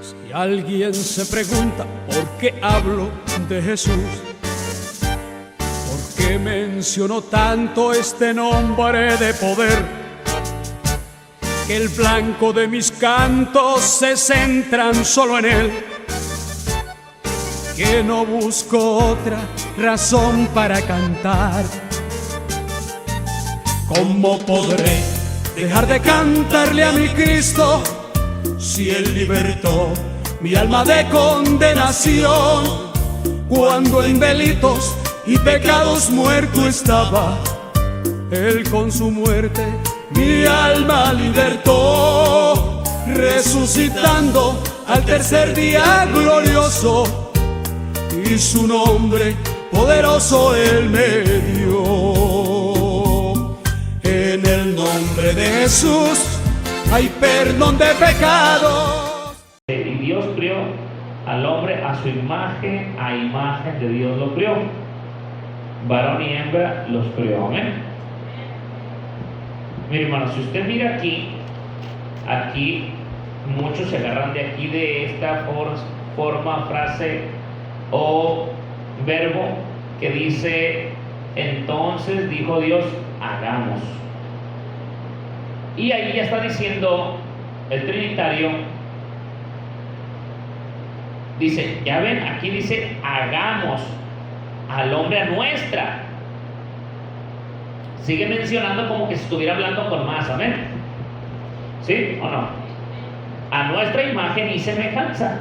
Si alguien se pregunta por qué hablo de Jesús, por qué menciono tanto este nombre de poder, que el blanco de mis cantos se centran solo en él, que no busco otra razón para cantar. ¿Cómo podré dejar de cantarle a mi Cristo si Él libertó mi alma de condenación? Cuando en delitos y pecados muerto estaba, Él con su muerte mi alma libertó, resucitando al tercer día glorioso, y su nombre poderoso Él me dio. En el nombre de Jesús hay perdón de pecados. Y Dios crió al hombre a su imagen, a imagen de Dios lo crió. Varón y hembra los crió. Amén. Mire, hermano, si usted mira aquí muchos se agarran de aquí, de esta forma, frase o verbo que dice: entonces dijo Dios, hagamos. Y ahí ya está diciendo el trinitario, dice, ya ven, aquí dice hagamos al hombre a nuestra. Sigue mencionando como que si estuviera hablando con más, amén. ¿Sí o no? A nuestra imagen y semejanza.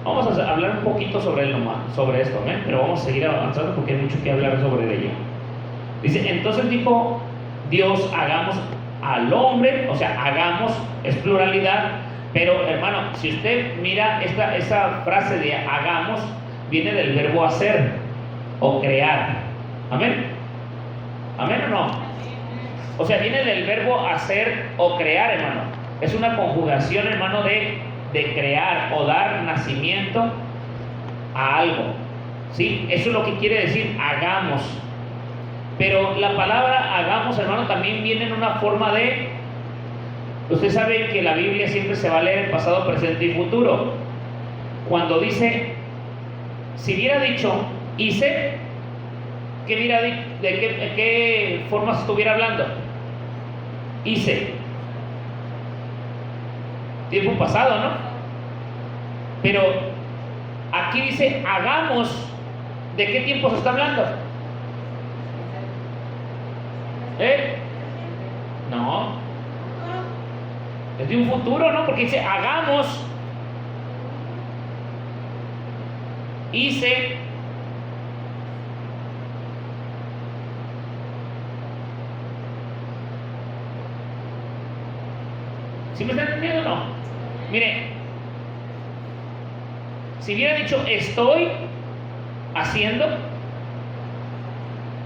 Vamos a hablar un poquito sobre esto, amén, pero vamos a seguir avanzando porque hay mucho que hablar sobre ello. Dice, entonces dijo Dios, hagamos al hombre, o sea, hagamos, es pluralidad, pero hermano, si usted mira esa frase de hagamos, viene del verbo hacer o crear, amén, amén o no, o sea, viene del verbo hacer o crear, hermano, es una conjugación, hermano, de crear o dar nacimiento a algo, ¿sí? Eso es lo que quiere decir hagamos. Pero la palabra hagamos, hermano, también viene en una forma de... Usted sabe que la Biblia siempre se va a leer en pasado, presente y futuro. Cuando dice, si hubiera dicho hice, ¿de qué forma se estuviera hablando? Hice. Tiempo pasado, ¿no? Pero aquí dice hagamos. ¿De qué tiempo se está hablando? No, es de un futuro, ¿no? Porque dice hagamos, hice, ¿sí me están entendiendo o no? Mire, si hubiera dicho estoy haciendo,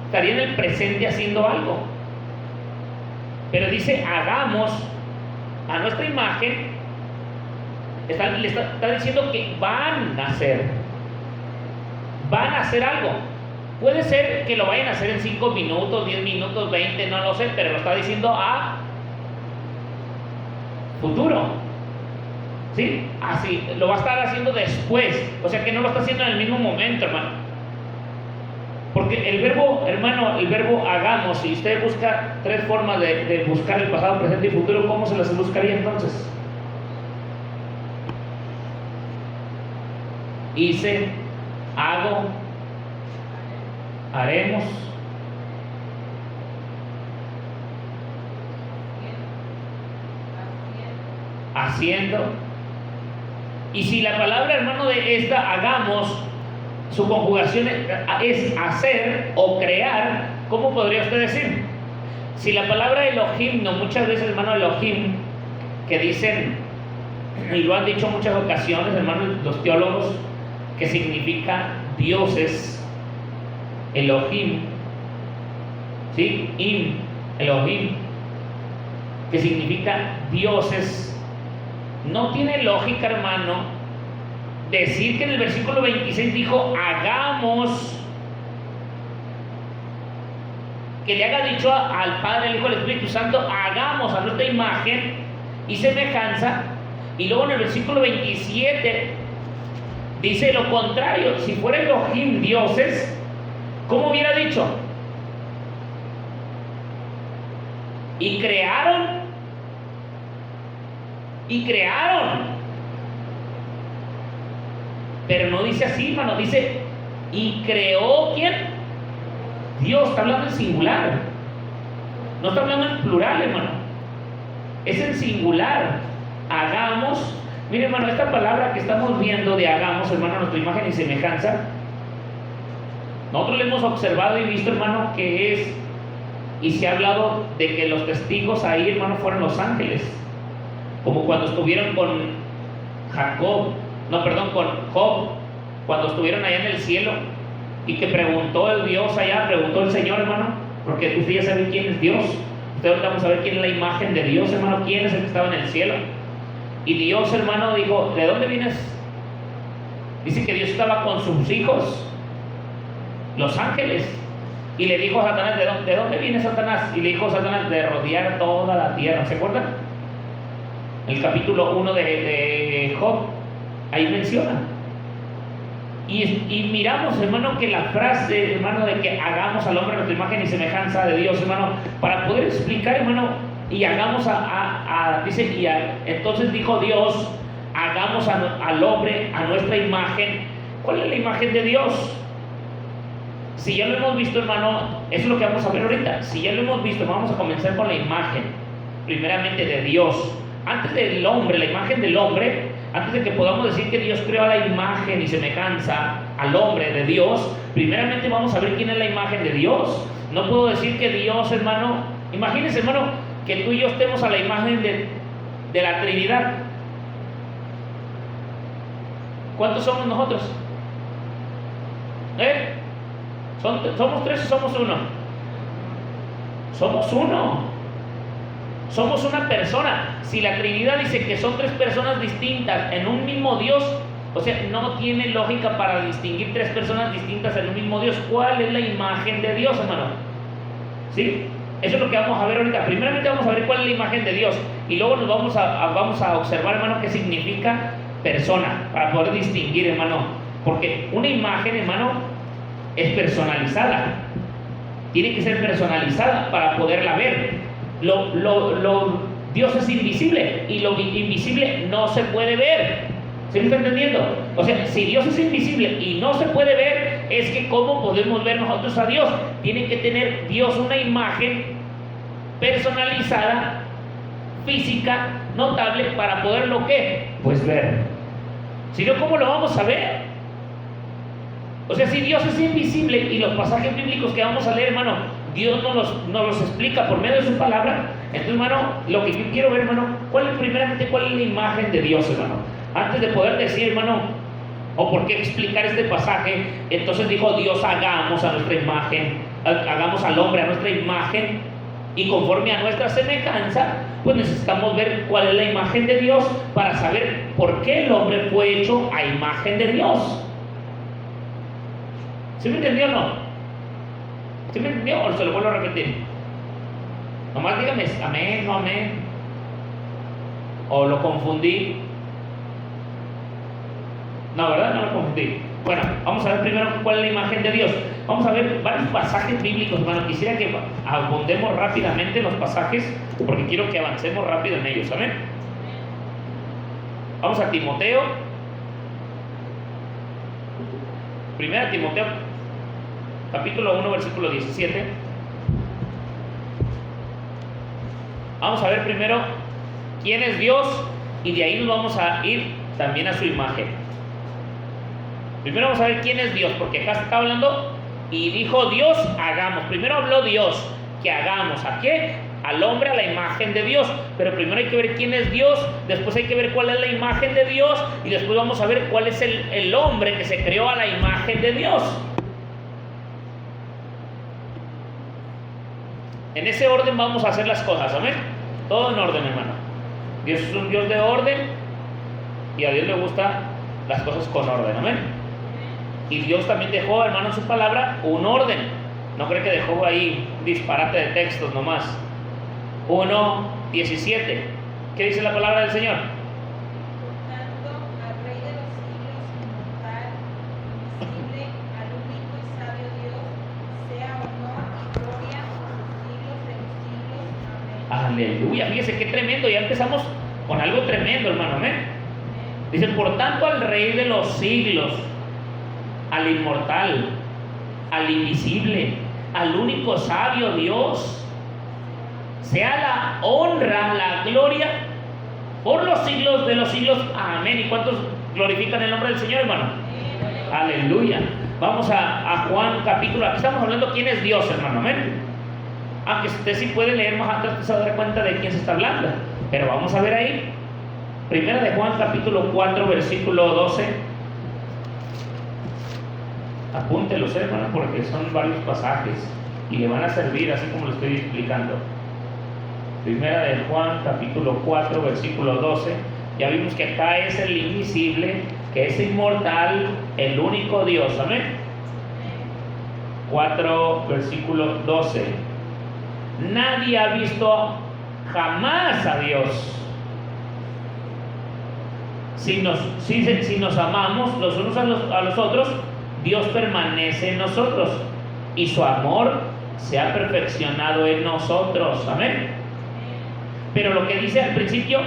estaría en el presente haciendo algo. Pero dice hagamos a nuestra imagen, le está diciendo que van a hacer algo. Puede ser que lo vayan a hacer en 5 minutos, 10 minutos, 20, no lo sé, pero lo está diciendo a futuro, ¿sí? Así, lo va a estar haciendo después, o sea que no lo está haciendo en el mismo momento, hermano. Porque el verbo, hermano, el verbo hagamos, si usted busca 3 formas de buscar el pasado, presente y futuro, ¿cómo se las buscaría entonces? Hice, hago, haremos, haciendo. Y si la palabra, hermano, de esta hagamos, su conjugación es hacer o crear, ¿cómo podría usted decir? Si la palabra Elohim, no, muchas veces, hermano, Elohim, que dicen, y lo han dicho muchas ocasiones, hermano, los teólogos, que significa dioses, Elohim, ¿sí? Elohim, que significa dioses. No tiene lógica, hermano, decir que en el versículo 26 dijo hagamos, que le haga dicho al Padre, al Hijo y al Espíritu Santo, hagamos a nuestra imagen y semejanza, Y luego en el versículo 27 dice lo contrario: si fuera Elohim dioses, ¿cómo hubiera dicho? Y crearon. Pero no dice así, hermano, dice, ¿y creó quién? Dios. Está hablando en singular, no está hablando en plural, hermano, es en singular. Hagamos. Mire, hermano, esta palabra que estamos viendo de hagamos, hermano, nuestra imagen y semejanza, nosotros le hemos observado y visto, hermano, que es, y se ha hablado de que los testigos ahí, hermano, fueron los ángeles, como cuando estuvieron con Job, cuando estuvieron allá en el cielo, y que preguntó el Dios allá, preguntó el Señor, hermano, porque usted ya sabe quién es Dios. Usted ahorita vamos a ver quién es la imagen de Dios, hermano, quién es el que estaba en el cielo. Y Dios, hermano, dijo, ¿de dónde vienes? Dice que Dios estaba con sus hijos, los ángeles, y le dijo a Satanás, ¿de dónde viene Satanás? Y le dijo Satanás, de rodear toda la tierra. ¿Se acuerdan? El capítulo 1 de Job, ahí menciona. Y miramos, hermano, que la frase, hermano, de que hagamos al hombre a nuestra imagen y semejanza de Dios, hermano, para poder explicar, hermano, y hagamos entonces dijo Dios, hagamos al hombre a nuestra imagen. ¿Cuál es la imagen de Dios? Si ya lo hemos visto, hermano, eso es lo que vamos a ver ahorita. Si ya lo hemos visto, vamos a comenzar con la imagen, primeramente de Dios. Antes del hombre, la imagen del hombre, antes de que podamos decir que Dios creó la imagen y semejanza al hombre de Dios, primeramente vamos a ver quién es la imagen de Dios. No puedo decir que Dios, hermano, imagínense, hermano, que tú y yo estemos a la imagen de la Trinidad. ¿Cuántos somos nosotros? ¿Somos tres o somos uno? Somos uno. Somos una persona. Si la Trinidad dice que son tres personas distintas en un mismo Dios, o sea, no tiene lógica para distinguir tres personas distintas en un mismo Dios. ¿Cuál es la imagen de Dios, hermano? ¿Sí? Eso es lo que vamos a ver ahorita. Primeramente vamos a ver cuál es la imagen de Dios, y luego nos vamos a observar, hermano, qué significa persona, para poder distinguir, hermano, porque una imagen, hermano, es personalizada. Tiene que ser personalizada para poderla ver. Dios es invisible, y lo invisible no se puede ver. ¿Se me está entendiendo? O sea, si Dios es invisible y no se puede ver, es que ¿cómo podemos ver nosotros a Dios? Tiene que tener Dios una imagen personalizada, física, notable, para poderlo, ¿qué? Pues ver. Si no, ¿cómo lo vamos a ver? O sea, si Dios es invisible, y los pasajes bíblicos que vamos a leer, hermano, Dios nos los explica por medio de su palabra. Entonces, hermano, lo que yo quiero ver, hermano, ¿cuál es la imagen de Dios, hermano? Antes de poder decir, hermano, o por qué explicar este pasaje, entonces dijo Dios, hagamos a nuestra imagen, hagamos al hombre a nuestra imagen y conforme a nuestra semejanza. Pues necesitamos ver cuál es la imagen de Dios para saber por qué el hombre fue hecho a imagen de Dios. ¿Sí me entendió o no? ¿Sí me entendió o se lo vuelvo a repetir? Nomás dígame amén, no amén, o lo confundí. No, ¿verdad? No lo confundí. Bueno, vamos a ver primero cuál es la imagen de Dios. Vamos a ver varios pasajes bíblicos, hermano. Quisiera que abundemos rápidamente en los pasajes, porque quiero que avancemos rápido en ellos. ¿Amén? Vamos a Timoteo. Primera Timoteo, capítulo 1, versículo 17. Vamos a ver primero quién es Dios, y de ahí nos vamos a ir también a su imagen. Primero vamos a ver quién es Dios, porque acá se está hablando y dijo Dios, hagamos. Primero habló Dios, que hagamos. ¿A qué? Al hombre a la imagen de Dios. Pero primero hay que ver quién es Dios, después hay que ver cuál es la imagen de Dios, y después vamos a ver cuál es el hombre que se creó a la imagen de Dios. En ese orden vamos a hacer las cosas, ¿amén? Todo en orden, hermano. Dios es un Dios de orden, y a Dios le gustan las cosas con orden, amén. Y Dios también dejó, hermano, en su palabra un orden. No creo que dejó ahí disparate de textos nomás. 1:17. ¿Qué dice la palabra del Señor? Aleluya, fíjese qué tremendo, ya empezamos con algo tremendo, hermano, amén. Dice, por tanto al Rey de los siglos, al inmortal, al invisible, al único sabio Dios, sea la honra, la gloria, por los siglos de los siglos, amén. ¿Y cuántos glorifican el nombre del Señor, hermano? Aleluya. Vamos a Juan capítulo, aquí estamos hablando quién es Dios, hermano, amén. Aunque usted sí puede leer más atrás, usted se va a dar cuenta de quién se está hablando, pero vamos a ver ahí, primera de Juan capítulo 4 versículo 12. Apúntelos, hermano, porque son varios pasajes y le van a servir así como lo estoy explicando. Primera de Juan capítulo 4 versículo 12. Ya vimos que acá es el invisible, que es inmortal, el único Dios, amén. 4 versículo 12. Nadie ha visto jamás a Dios. Si nos amamos los unos a los otros, Dios permanece en nosotros y su amor se ha perfeccionado en nosotros, amén. Pero lo que dice al principio,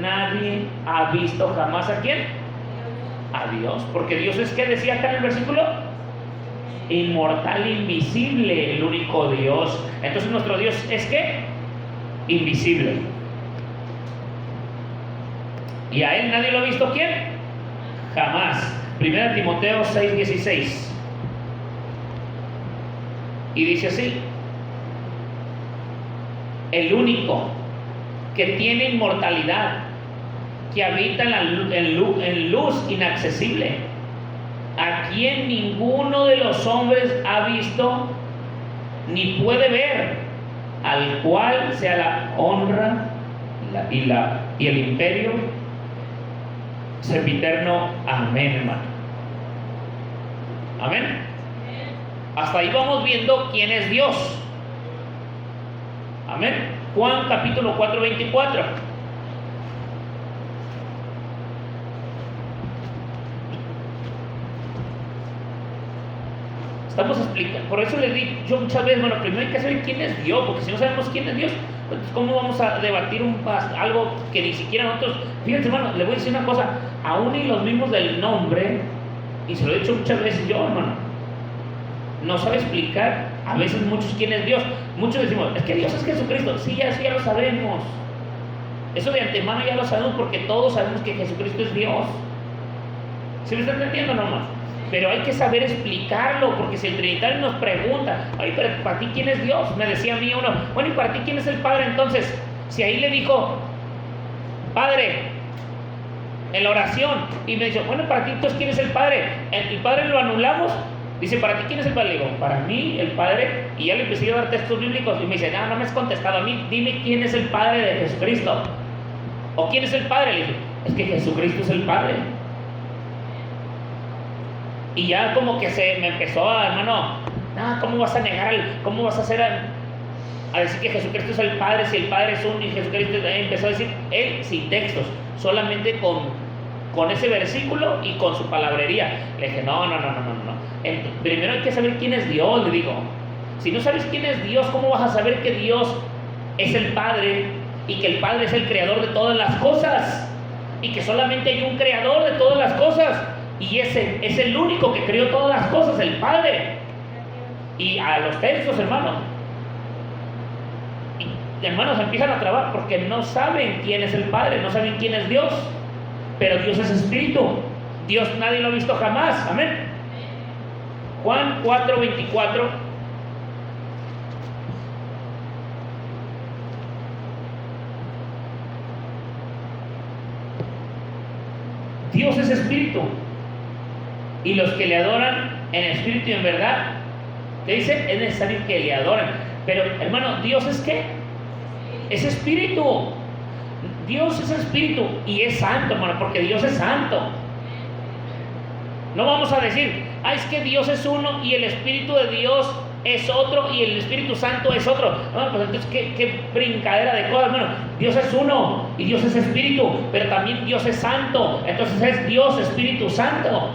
nadie ha visto jamás ¿a quién? A Dios, porque Dios es, ¿qué decía acá en el versículo? Inmortal, invisible, el único Dios. Entonces nuestro Dios es ¿qué? Invisible. Y a él nadie lo ha visto, ¿quién? Jamás. Primera Timoteo 6:16. Y dice así: el único que tiene inmortalidad, que habita en luz inaccesible, a quien ninguno de los hombres ha visto ni puede ver, al cual sea la honra y el imperio sempiterno. Amén, hermano. Amén. Hasta ahí vamos viendo quién es Dios. Amén. Juan capítulo 4, 24. Estamos explicando, por eso les digo yo muchas veces, bueno, primero hay que saber quién es Dios, porque si no sabemos quién es Dios, pues ¿cómo vamos a debatir algo que ni siquiera nosotros? Fíjense, hermano, le voy a decir una cosa, aún y los mismos del nombre, y se lo he dicho muchas veces yo, hermano, no sabe explicar a veces muchos quién es Dios. Muchos decimos, es que Dios es Jesucristo. Sí, eso ya lo sabemos. Eso de antemano ya lo sabemos, porque todos sabemos que Jesucristo es Dios. ¿Sí me está entendiendo, hermano? Pero hay que saber explicarlo, porque si el Trinitario nos pregunta, ay, pero para ti ¿quién es Dios? Me decía a mí uno, bueno, ¿y para ti quién es el Padre? Entonces, si ahí le dijo Padre en la oración, y me dice, bueno, para ti entonces ¿quién es el Padre? ¿El Padre lo anulamos? Dice, ¿para ti quién es el Padre? Le digo, para mí el Padre, y ya le empecé a dar textos bíblicos, y me dice, no me has contestado a mí, dime quién es el Padre de Jesucristo, o quién es el Padre. Le dije, es que Jesucristo es el Padre. Y ya como que me empezó a, hermano, no, ¿cómo vas a negar, cómo vas a hacer a decir que Jesucristo es el Padre, si el Padre es uno y Jesucristo? Empezó a decir él sin textos, solamente con ese versículo y con su palabrería. Le dije, no. Primero hay que saber quién es Dios, le digo. Si no sabes quién es Dios, ¿cómo vas a saber que Dios es el Padre y que el Padre es el creador de todas las cosas? Y que solamente hay un creador de todas las cosas, y ese es el único que creó todas las cosas, el Padre. Y a los textos, hermanos, hermanos, empiezan a trabar porque no saben quién es el Padre, no saben quién es Dios. Pero Dios es espíritu. Dios nadie lo ha visto jamás. Amén. Juan 4, 24. Dios es espíritu, y los que le adoran en espíritu y en verdad, ¿qué dice? Es necesario que le adoren. Pero, hermano, ¿Dios es qué? Es espíritu. Dios es espíritu y es santo, hermano, porque Dios es santo. No vamos a decir, es que Dios es uno y el Espíritu de Dios es otro y el Espíritu Santo es otro. No, pues entonces, ¿qué brincadera de cosas, hermano? Dios es uno y Dios es espíritu, pero también Dios es santo. Entonces es Dios Espíritu Santo,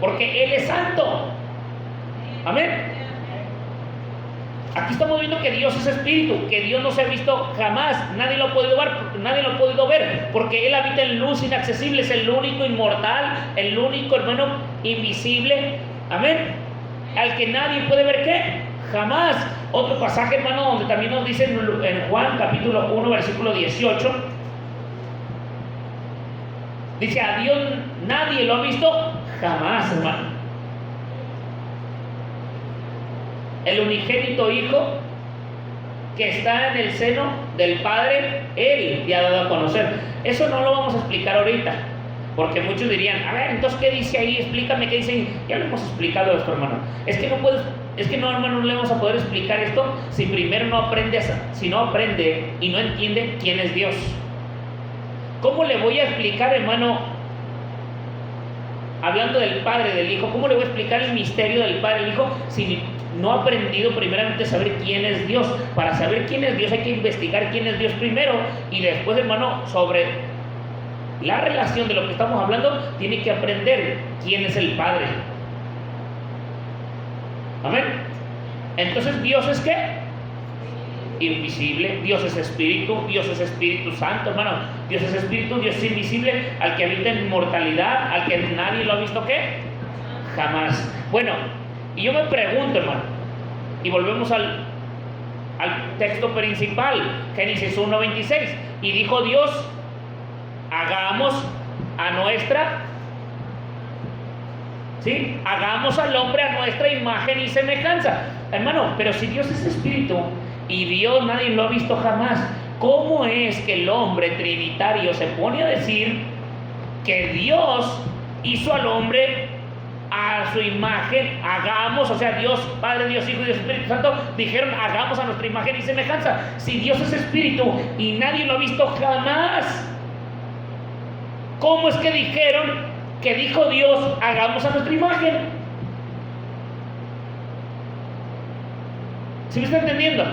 porque Él es santo. Amén. Aquí estamos viendo que Dios es espíritu, que Dios no se ha visto jamás, nadie lo ha podido ver, porque Él habita en luz inaccesible, es el único inmortal, el único, hermano, invisible, amén, al que nadie puede ver, ¿qué? Jamás. Otro pasaje, hermano, donde también nos dice en Juan capítulo 1 versículo 18, dice: a Dios nadie lo ha visto jamás, hermano. El unigénito Hijo que está en el seno del Padre, Él te ha dado a conocer. Eso no lo vamos a explicar ahorita, porque muchos dirían: a ver, entonces, ¿qué dice ahí? Explícame qué dice ahí. Ya lo hemos explicado esto, hermano. Es que no, hermano, no le vamos a poder explicar esto si primero no aprende y no entiende quién es Dios. ¿Cómo le voy a explicar, hermano, hablando del Padre, del Hijo, cómo le voy a explicar el misterio del Padre, del Hijo, si no ha aprendido primeramente a saber quién es Dios? Para saber quién es Dios hay que investigar quién es Dios primero, y después, hermano, sobre la relación de lo que estamos hablando, tiene que aprender quién es el Padre. Amén. Entonces, ¿Dios es qué? Invisible. Dios es espíritu, Dios es Espíritu Santo, hermano. Dios es espíritu, Dios es invisible, al que habita en inmortalidad, al que nadie lo ha visto, ¿qué? Jamás. Bueno, y yo me pregunto, hermano, y volvemos al texto principal, Génesis 1:26, y dijo Dios: hagamos a nuestra, ¿sí? Hagamos al hombre a nuestra imagen y semejanza. Hermano, pero si Dios es espíritu y Dios nadie lo ha visto jamás, ¿cómo es que el hombre trinitario se pone a decir que Dios hizo al hombre a su imagen? Hagamos, o sea, Dios Padre, Dios Hijo y Dios Espíritu Santo dijeron: hagamos a nuestra imagen y semejanza. Si Dios es espíritu y nadie lo ha visto jamás, ¿cómo es que dijo Dios: hagamos a nuestra imagen? ¿Sí me está entendiendo?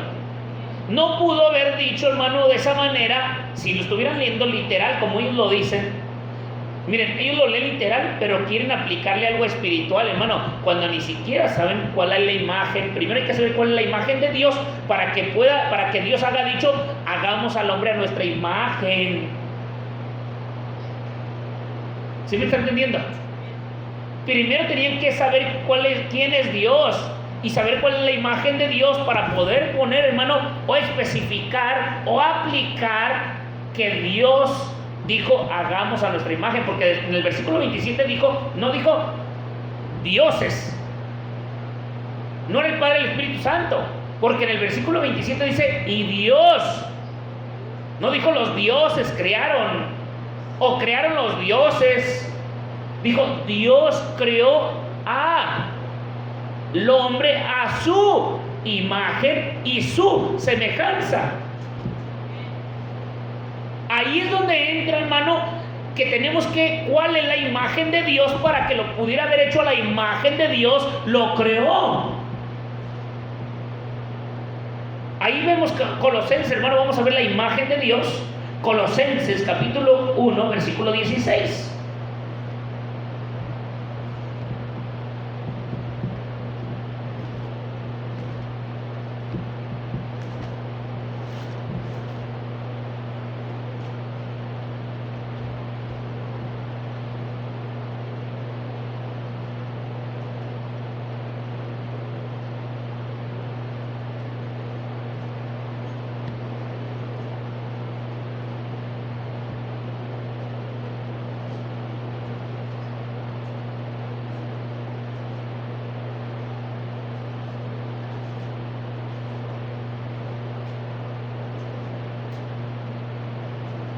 No pudo haber dicho, hermano, de esa manera si lo estuvieran leyendo literal, como ellos lo dicen. Miren, ellos lo leen literal, pero quieren aplicarle algo espiritual, hermano, cuando ni siquiera saben cuál es la imagen. Primero hay que saber cuál es la imagen de Dios para que Dios haya dicho: hagamos al hombre a nuestra imagen. ¿Sí me está entendiendo? Primero tenían que saber quién es Dios y saber cuál es la imagen de Dios para poder poner, hermano, o especificar o aplicar que Dios dijo: hagamos a nuestra imagen, porque en el versículo 27 no dijo dioses, no era el Padre y el Espíritu Santo, porque en el versículo 27 dice: y Dios, no dijo los dioses crearon o crearon los dioses, dijo: Dios creó al hombre a su imagen y su semejanza. Ahí es donde entra, hermano, que tenemos ¿cuál es la imagen de Dios? Para que lo pudiera haber hecho a la imagen de Dios, lo creó. Ahí vemos Colosenses, hermano, vamos a ver la imagen de Dios. Colosenses capítulo 1, versículo 16.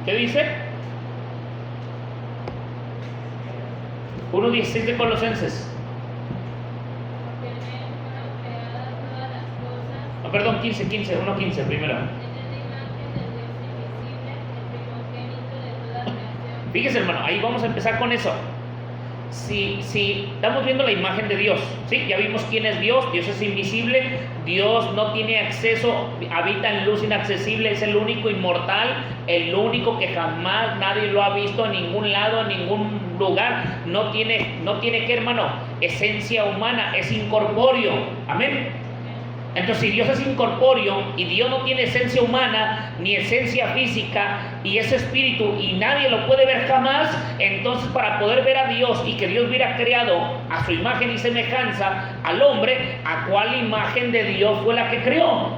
¿Qué dice? 1:16 de Colosenses. No, perdón, 1:15 primero. Fíjese, hermano, ahí vamos a empezar con eso. Si estamos viendo la imagen de Dios, ¿sí? Ya vimos quién es Dios. Dios es invisible, Dios no tiene acceso, habita en luz inaccesible, es el único inmortal, el único que jamás nadie lo ha visto en ningún lado, en ningún lugar. No tiene que, hermano, esencia humana, es incorpóreo. Amén. Entonces, si Dios es incorpóreo y Dios no tiene esencia humana ni esencia física y es espíritu y nadie lo puede ver jamás, entonces para poder ver a Dios y que Dios hubiera creado a su imagen y semejanza al hombre, ¿a cuál imagen de Dios fue la que creó?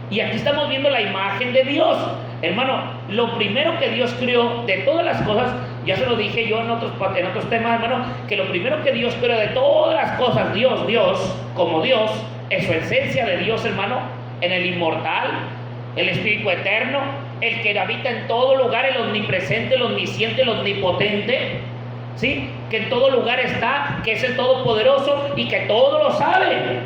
Y aquí estamos viendo la imagen de Dios. Hermano, lo primero que Dios creó de todas las cosas, ya se lo dije yo en otros temas, hermano, que lo primero que Dios creó de todas las cosas, Dios, como Dios, en su esencia de Dios, hermano, en el inmortal, el espíritu eterno, el que habita en todo lugar, el omnipresente, el omnisciente, el omnipotente, ¿sí? Que en todo lugar está, que es el todopoderoso y que todo lo sabe.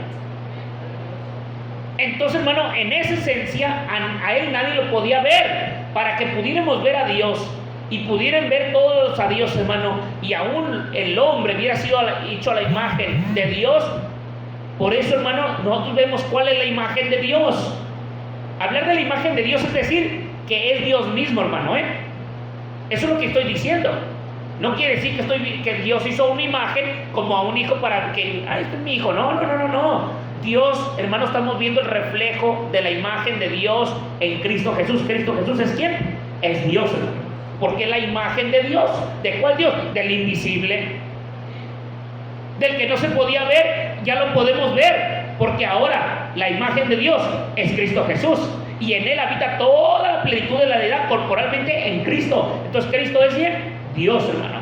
Entonces, hermano, en esa esencia a él nadie lo podía ver. Para que pudiéramos ver a Dios y pudieran ver todos a Dios, hermano, y aún el hombre hubiera sido hecho a la imagen de Dios. Por eso, hermano, nosotros vemos cuál es la imagen de Dios. Hablar de la imagen de Dios es decir que es Dios mismo, hermano, Eso es lo que estoy diciendo. No quiere decir que Dios hizo una imagen como a un hijo para que, este es mi hijo. No. Dios, hermano, estamos viendo el reflejo de la imagen de Dios en Cristo Jesús. ¿Cristo Jesús es quién? Es Dios, hermano. Porque la imagen de Dios, ¿de cuál Dios? Del invisible, del que no se podía ver, ya lo podemos ver, porque ahora la imagen de Dios es Cristo Jesús, y en él habita toda la plenitud de la deidad corporalmente en Cristo. Entonces Cristo es bien Dios, hermano.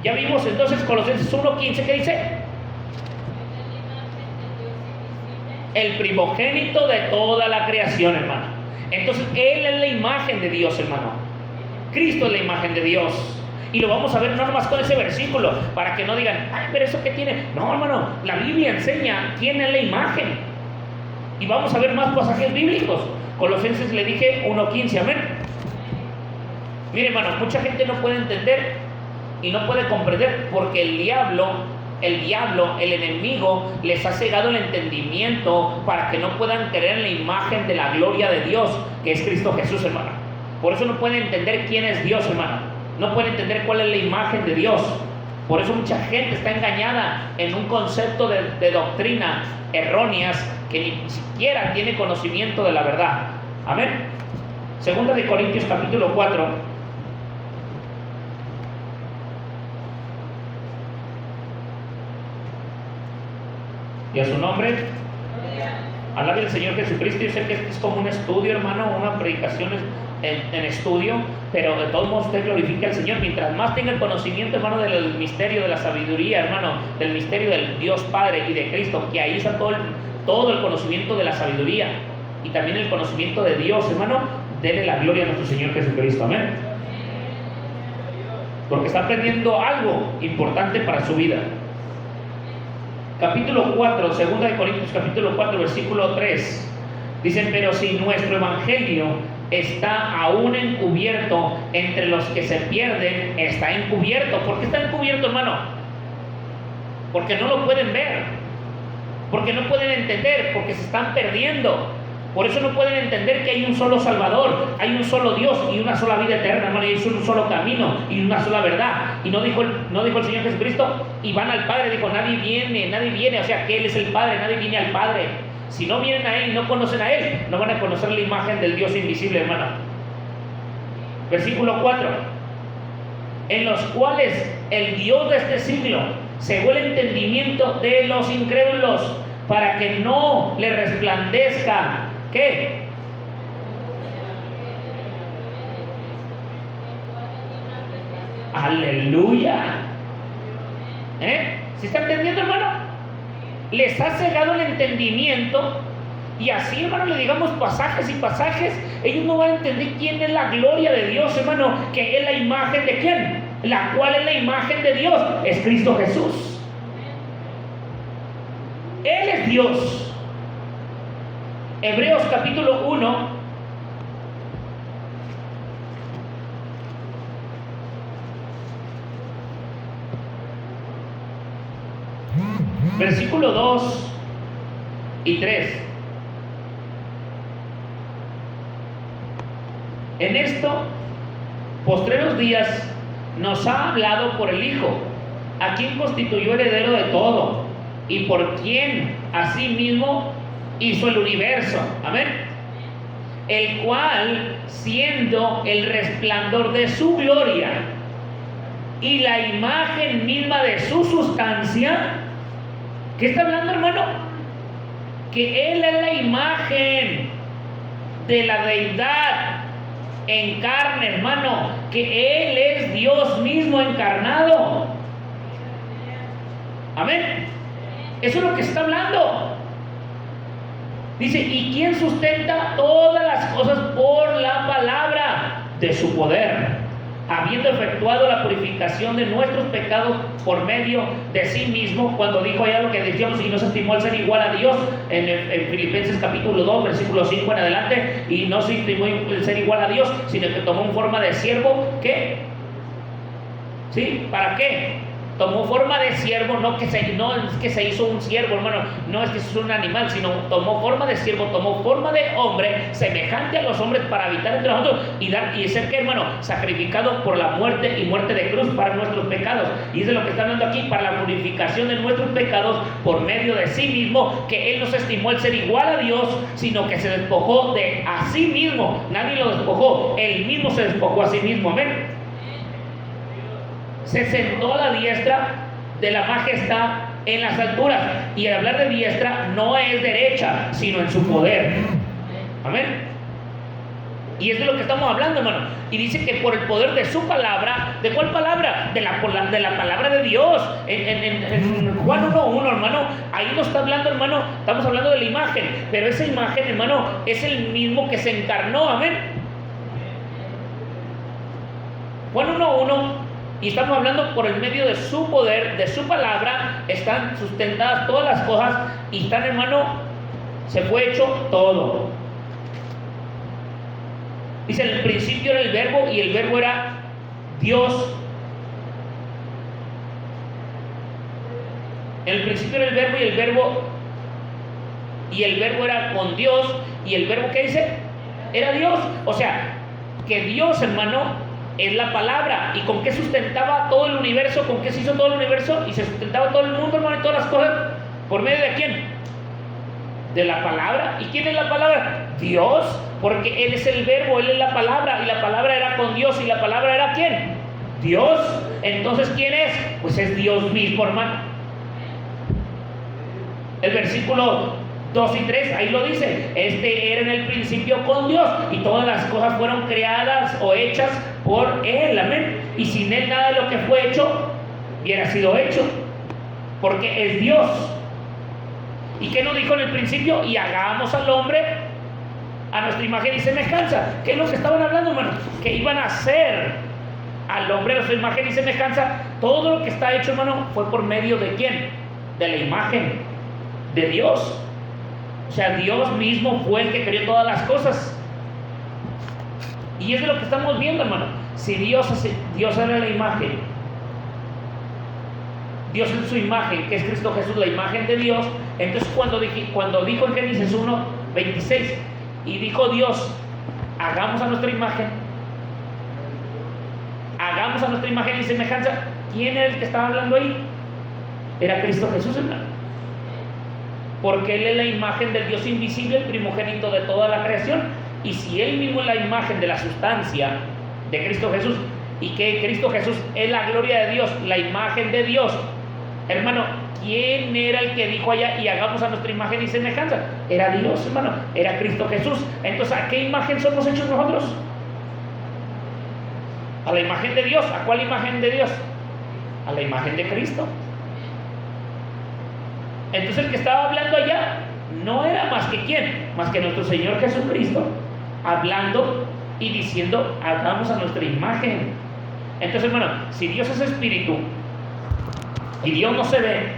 Ya vimos entonces Colosenses 1:15, ¿qué dice? El primogénito de toda la creación, hermano. Entonces él es la imagen de Dios, hermano. Cristo es la imagen de Dios. Y lo vamos a ver no nomás con ese versículo, para que no digan, pero ¿eso qué tiene? No, hermano, la Biblia enseña quién es la imagen. Y vamos a ver más pasajes bíblicos. Colosenses le dije 1:15, amén. Mire, hermano, mucha gente no puede entender y no puede comprender porque el diablo, el enemigo, les ha cegado el entendimiento para que no puedan creer en la imagen de la gloria de Dios, que es Cristo Jesús, hermano. Por eso no pueden entender quién es Dios, hermano. No pueden entender cuál es la imagen de Dios. Por eso mucha gente está engañada en un concepto de doctrina erróneas que ni siquiera tiene conocimiento de la verdad. Amén. Segunda de Corintios capítulo 4. Y a su nombre, alabe al Señor Jesucristo. Yo sé que es como un estudio, hermano, una predicación en estudio, pero de todos modos usted glorifica al Señor. Mientras más tenga el conocimiento, hermano, del misterio de la sabiduría, hermano, del misterio del Dios Padre y de Cristo, que ahí está todo el conocimiento de la sabiduría y también el conocimiento de Dios, hermano, dele la gloria a nuestro Señor Jesucristo, amén. Porque está aprendiendo algo importante para su vida. Capítulo 4, 2 de Corintios capítulo 4, versículo 3. Dicen, pero si nuestro evangelio está aún encubierto entre los que se pierden, está encubierto. ¿Por qué está encubierto, hermano? Porque no lo pueden ver, porque no pueden entender, porque se están perdiendo. Por eso no pueden entender que hay un solo Salvador, hay un solo Dios y una sola vida eterna, hermano, y es un solo camino y una sola verdad. Y no dijo el Señor Jesucristo, y van al Padre, dijo, nadie viene, o sea, que Él es el Padre, nadie viene al Padre. Si no vienen a Él y no conocen a Él, no van a conocer la imagen del Dios invisible, hermano. Versículo 4. En los cuales el Dios de este siglo cegó el entendimiento de los incrédulos, para que no le resplandezca, ¿qué? Aleluya. ¿Sí está entendiendo, hermano? Les ha cegado el entendimiento. Y así, hermano, le digamos pasajes y pasajes, ellos no van a entender quién es la gloria de Dios, hermano, que es la imagen de quién, la cual es la imagen de Dios, es Cristo Jesús. Él es Dios. Hebreos capítulo 1, versículo 2 y 3. En esto, postreros días, nos ha hablado por el Hijo, a quien constituyó heredero de todo, y por quien asimismo hizo el universo, amén, el cual, siendo el resplandor de su gloria y la imagen misma de su sustancia. ¿Qué está hablando, hermano? Que Él es la imagen de la deidad en carne, hermano, que Él es Dios mismo encarnado. Amén. Eso es lo que está hablando. Dice, ¿y quién sustenta todas las cosas por la palabra de su poder? Habiendo efectuado la purificación de nuestros pecados por medio de sí mismo, cuando dijo allá lo que decíamos, y no se estimó el ser igual a Dios, en Filipenses capítulo 2, versículo 5 en adelante, y no se estimó el ser igual a Dios, sino que tomó forma de siervo. ¿Qué? ¿Sí? ¿Para qué? Tomó forma de siervo, no es que se hizo un siervo, hermano, no es que es un animal, sino tomó forma de siervo, tomó forma de hombre, semejante a los hombres, para habitar entre nosotros y ser, ¿qué, hermano? Sacrificado por la muerte y muerte de cruz para nuestros pecados. Y es de lo que está hablando aquí, para la purificación de nuestros pecados por medio de sí mismo, que Él no se estimó el ser igual a Dios, sino que se despojó de a sí mismo. Nadie lo despojó, Él mismo se despojó a sí mismo, amén. Se sentó a la diestra de la majestad en las alturas. Y al hablar de diestra no es derecha, sino en su poder. Amén. Y es de lo que estamos hablando, hermano. Y dice que por el poder de su palabra. ¿De cuál palabra? De la palabra de Dios. En Juan 1:1, hermano, ahí nos está hablando, hermano. Estamos hablando de la imagen. Pero esa imagen, hermano, es el mismo que se encarnó. Amén. Juan 1:1. Y estamos hablando por el medio de su poder, de su palabra, están sustentadas todas las cosas y están, hermano, se fue hecho todo. Dice, en el principio era el verbo y el verbo era Dios. En el principio era el verbo y el verbo era con Dios, y el verbo, ¿qué dice? Era Dios. O sea, que Dios, hermano, es la palabra. ¿Y con qué sustentaba todo el universo? ¿Con qué se hizo todo el universo? Y se sustentaba todo el mundo, hermano, y todas las cosas. ¿Por medio de quién? De la palabra. ¿Y quién es la palabra? Dios, porque Él es el verbo, Él es la palabra, y la palabra era con Dios, y la palabra era ¿quién? Dios. Entonces, ¿quién es? Pues es Dios mismo, hermano. El versículo 2 y 3, ahí lo dice, era en el principio con Dios, y todas las cosas fueron creadas o hechas por Él, amén. Y sin Él nada de lo que fue hecho hubiera sido hecho, porque es Dios. ¿Y qué nos dijo en el principio? Y hagamos al hombre a nuestra imagen y semejanza. ¿Qué es lo que estaban hablando, hermano? Que iban a hacer al hombre a nuestra imagen y semejanza. Todo lo que está hecho, hermano, fue por medio de ¿quién? De la imagen de Dios. O sea, Dios mismo fue el que creó todas las cosas. Y es de lo que estamos viendo, hermano. Si Dios era la imagen, Dios es su imagen, que es Cristo Jesús, la imagen de Dios. Entonces cuando dijo en Génesis 1:26, y dijo Dios, hagamos a nuestra imagen y semejanza, ¿quién era el que estaba hablando ahí? Era Cristo Jesús, hermano. Porque Él es la imagen del Dios invisible, el primogénito de toda la creación. Y si Él mismo es la imagen de la sustancia de Cristo Jesús, y que Cristo Jesús es la gloria de Dios, la imagen de Dios, hermano, ¿quién era el que dijo allá y hagamos a nuestra imagen y semejanza? Era Dios, hermano, era Cristo Jesús. Entonces, ¿a qué imagen somos hechos nosotros? A la imagen de Dios. ¿A cuál imagen de Dios? A la imagen de Cristo. Entonces el que estaba hablando allá no era más que ¿quién? Más que nuestro Señor Jesucristo, hablando y diciendo, hagamos a nuestra imagen. Entonces, hermano, si Dios es espíritu y Dios no se ve,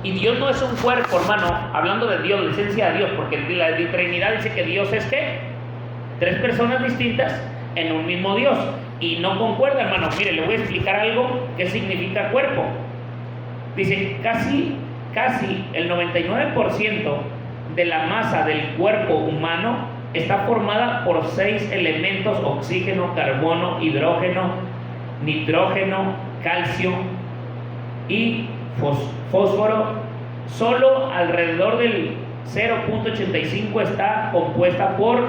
y Dios no es un cuerpo, hermano, hablando de Dios, la esencia de Dios, porque la Trinidad dice que Dios es ¿qué? 3 personas distintas en un mismo Dios, y no concuerda, hermano. Mire, le voy a explicar algo que significa cuerpo. Dice, casi el 99% de la masa del cuerpo humano está formada por 6 elementos: oxígeno, carbono, hidrógeno, nitrógeno, calcio y fósforo. Solo alrededor del 0.85 está compuesta por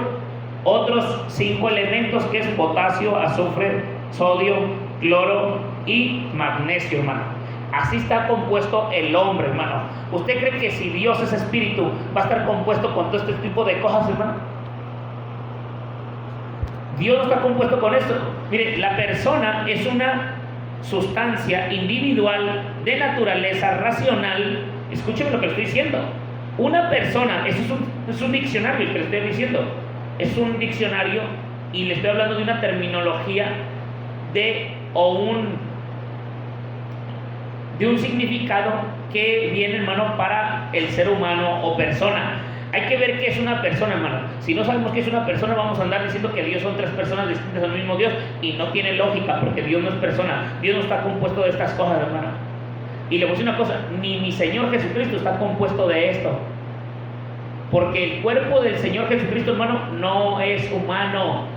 otros 5 elementos, que es potasio, azufre, sodio, cloro y magnesio, hermano. Así está compuesto el hombre, hermano. ¿Usted cree que si Dios es espíritu va a estar compuesto con todo este tipo de cosas, hermano? Dios no está compuesto con esto. Mire, la persona es una sustancia individual de naturaleza racional. Escúcheme lo que le estoy diciendo. Una persona, eso es un diccionario que le estoy diciendo. Es un diccionario y le estoy hablando de una terminología de un significado que viene, hermano, para el ser humano o persona. Hay que ver qué es una persona, hermano. Si no sabemos qué es una persona, vamos a andar diciendo que Dios son 3 personas distintas al mismo Dios, y no tiene lógica, porque Dios no es persona. Dios no está compuesto de estas cosas, hermano. Y le voy a decir una cosa, ni mi Señor Jesucristo está compuesto de esto, porque el cuerpo del Señor Jesucristo, hermano, no es humano.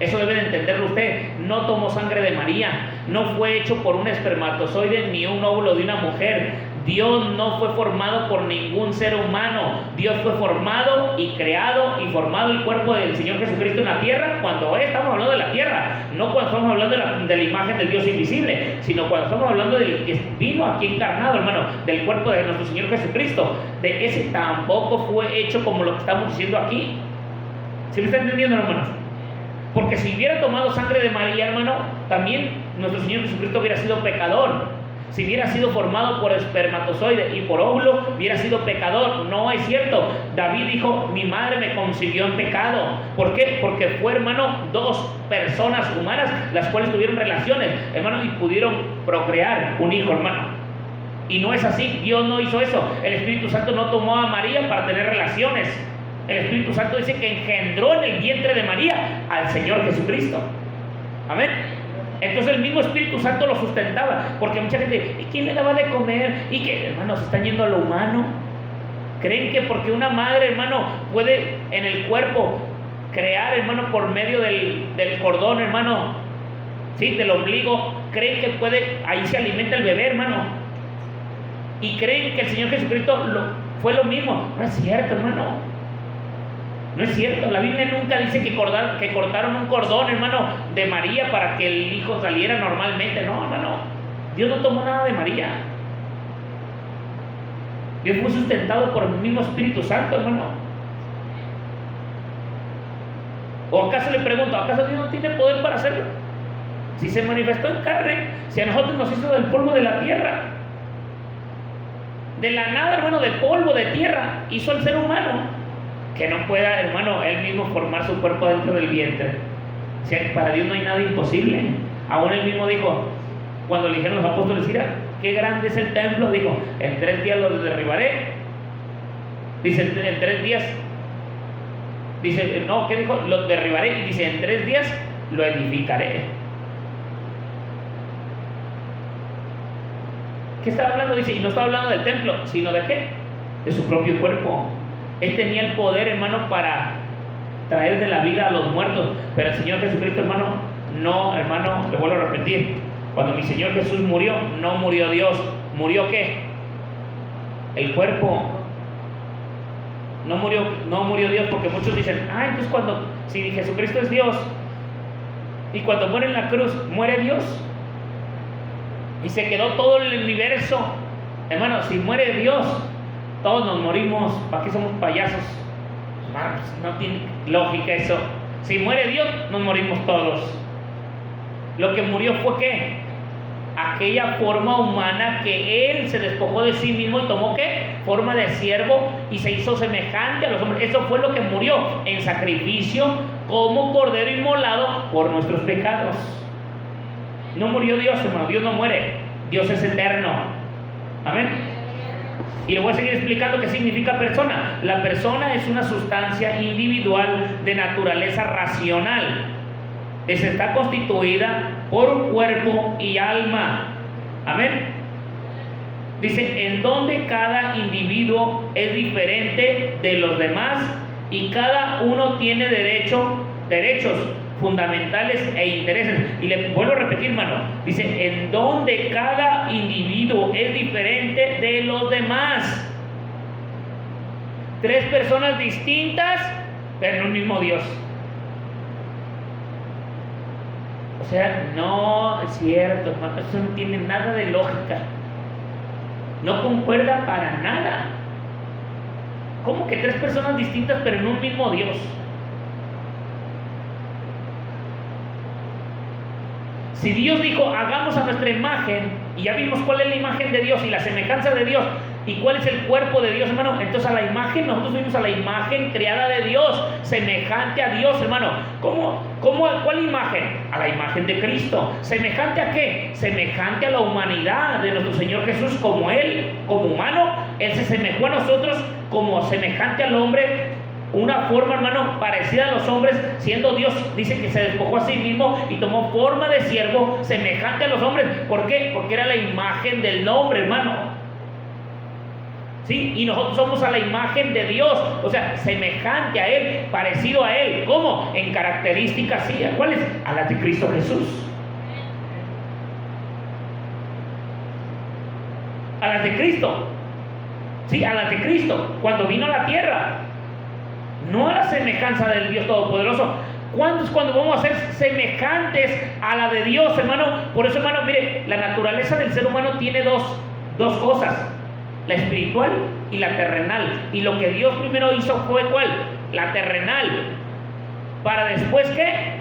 Eso debe de entenderlo usted. No tomó sangre de María, no fue hecho por un espermatozoide ni un óvulo de una mujer. Dios no fue formado por ningún ser humano. Dios fue formado y creado y formado el cuerpo del Señor Jesucristo en la tierra, cuando estamos hablando de la tierra, no cuando estamos hablando de la imagen del Dios invisible, sino cuando estamos hablando del que vino aquí encarnado, hermano, del cuerpo de nuestro Señor Jesucristo. De ese tampoco fue hecho como lo que estamos diciendo aquí. ¿Sí me está entendiendo, hermano? Porque si hubiera tomado sangre de María, hermano, también nuestro Señor Jesucristo hubiera sido pecador. Si hubiera sido formado por espermatozoide y por óvulo, hubiera sido pecador. No es cierto. David dijo: mi madre me concibió en pecado. ¿Por qué? Porque fue, hermano, 2 personas humanas las cuales tuvieron relaciones, hermano, y pudieron procrear un hijo, hermano. Y no es así. Dios no hizo eso. El Espíritu Santo no tomó a María para tener relaciones. El Espíritu Santo dice que engendró en el vientre de María al Señor Jesucristo. Amén. Entonces el mismo Espíritu Santo lo sustentaba, porque mucha gente, ¿y quién le daba de comer? Y que, hermanos, están yendo a lo humano. Creen que porque una madre, hermano, puede en el cuerpo crear, hermano, por medio del cordón, hermano, sí, del ombligo, creen que puede, ahí se alimenta el bebé, hermano, y creen que el Señor Jesucristo fue lo mismo. No es cierto, hermano. No es cierto. La Biblia nunca dice que cortaron un cordón, hermano, de María para que el hijo saliera normalmente. No, hermano. Dios no tomó nada de María. Dios fue sustentado por el mismo Espíritu Santo, hermano. ¿O acaso le pregunto, acaso Dios no tiene poder para hacerlo? Si se manifestó en carne, si a nosotros nos hizo del polvo de la tierra, de la nada, hermano, de polvo, de tierra, hizo al ser humano. Que no pueda, hermano, él mismo formar su cuerpo dentro del vientre. O sea, para Dios no hay nada imposible. Aún él mismo dijo, cuando le dijeron los apóstoles, mira, qué grande es el templo, dijo, en 3 días lo derribaré. Dice, en 3 días, dice, no, ¿qué dijo? Lo derribaré, y dice, en 3 días lo edificaré. ¿Qué estaba hablando? Dice, y no estaba hablando del templo, sino de qué? De su propio cuerpo. Él tenía el poder, hermano, para traer de la vida a los muertos. Pero el Señor Jesucristo, hermano, no, hermano, le vuelvo a repetir. Cuando mi Señor Jesús murió, no murió Dios. ¿Murió qué? El cuerpo. No murió Dios, porque muchos dicen, entonces si Jesucristo es Dios, y cuando muere en la cruz, ¿muere Dios? Y se quedó todo el universo. Hermano, si muere Dios, todos nos morimos. ¿Para qué somos payasos? No tiene lógica eso. Si muere Dios, nos morimos todos. Lo que murió fue ¿qué? Aquella forma humana que Él se despojó de sí mismo y tomó ¿qué? Forma de siervo y se hizo semejante a los hombres. Eso fue lo que murió en sacrificio como cordero inmolado por nuestros pecados. No murió Dios, hermano. Dios no muere. Dios es eterno. Amén. Y le voy a seguir explicando qué significa persona. La persona es una sustancia individual de naturaleza racional. Está constituida por un cuerpo y alma. Amén. Dice, en donde cada individuo es diferente de los demás y cada uno tiene derechos fundamentales e intereses. Y le vuelvo a repetir, hermano, dice, en donde cada individuo es diferente de los demás. tres personas distintas, pero en un mismo Dios. O sea, no es cierto, hermano, eso no tiene nada de lógica. No concuerda para nada. ¿Cómo que tres personas distintas pero en un mismo Dios? Si Dios dijo, hagamos a nuestra imagen, y ya vimos cuál es la imagen de Dios y la semejanza de Dios, y cuál es el cuerpo de Dios, hermano, entonces a la imagen, nosotros fuimos a la imagen creada de Dios, semejante a Dios, hermano. ¿Cuál imagen? A la imagen de Cristo. ¿Semejante a qué? Semejante a la humanidad de nuestro Señor Jesús, como Él, como humano, Él se semejó a nosotros como semejante al hombre. Una forma, hermano, parecida a los hombres, siendo Dios, dice que se despojó a sí mismo y tomó forma de siervo, semejante a los hombres. ¿Por qué? Porque era la imagen del hombre, hermano. ¿Sí? Y nosotros somos a la imagen de Dios, o sea, semejante a Él, parecido a Él. ¿Cómo? En características, ¿sí? ¿Cuáles? A las de Cristo Jesús. A las de Cristo. Sí, a las de Cristo, cuando vino a la tierra. No a la semejanza del Dios Todopoderoso. ¿Cuándo es cuando vamos a ser semejantes a la de Dios, hermano? Por eso, hermano, mire, la naturaleza del ser humano tiene dos cosas: la espiritual y la terrenal. Y lo que Dios primero hizo fue ¿cuál? La terrenal. Para después, ¿qué?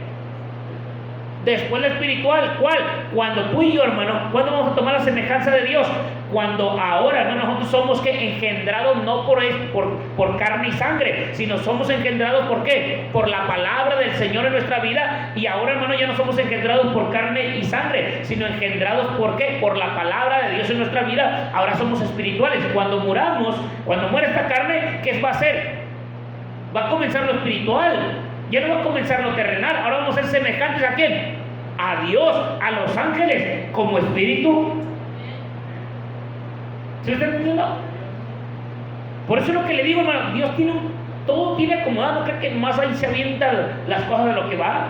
Después la espiritual. ¿Cuál? Cuando tú y yo, hermano, ¿cuándo vamos a tomar la semejanza de Dios? Cuando ahora, hermano, nosotros somos ¿qué? Engendrados no por carne y sangre, sino somos engendrados ¿por qué? Por la palabra del Señor en nuestra vida. Y ahora, hermano, ya no somos engendrados por carne y sangre, sino engendrados ¿por qué? Por la palabra de Dios en nuestra vida. Ahora somos espirituales. Cuando muramos, cuando muere esta carne, ¿qué va a hacer? Va a comenzar lo espiritual. Ya no va a comenzar lo terrenal. Ahora vamos a ser semejantes ¿a quién? A Dios, a los ángeles, como espíritu. ¿Se lo está entendiendo? Por eso es lo que le digo, hermano. Dios tiene todo tiene acomodado. No creo que más ahí se avientan las cosas de lo que va.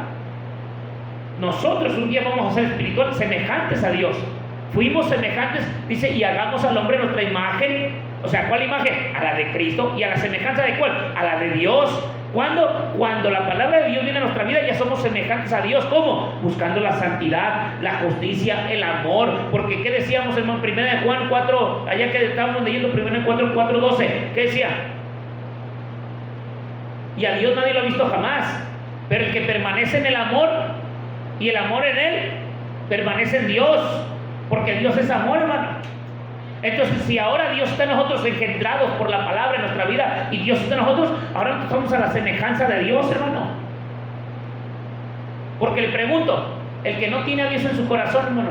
Nosotros un día vamos a ser espirituales, semejantes a Dios. Fuimos semejantes, dice, y hagamos al hombre nuestra imagen. O sea, ¿cuál imagen? A la de Cristo. ¿Y a la semejanza de cuál? A la de Dios. ¿Cuándo? Cuando la palabra de Dios viene a nuestra vida, ya somos semejantes a Dios. ¿Cómo? Buscando la santidad, la justicia, el amor. Porque ¿qué decíamos, hermano? 1 de Juan 4, allá que estábamos leyendo 1 de Juan 4, 12. ¿Qué decía? Y a Dios nadie lo ha visto jamás. Pero el que permanece en el amor, y el amor en Él, permanece en Dios. Porque Dios es amor, hermano. Entonces, si ahora Dios está en nosotros, engendrados por la palabra en nuestra vida, y Dios está en nosotros, ahora somos a la semejanza de Dios, hermano. Porque le pregunto, el que no tiene a Dios en su corazón, hermano,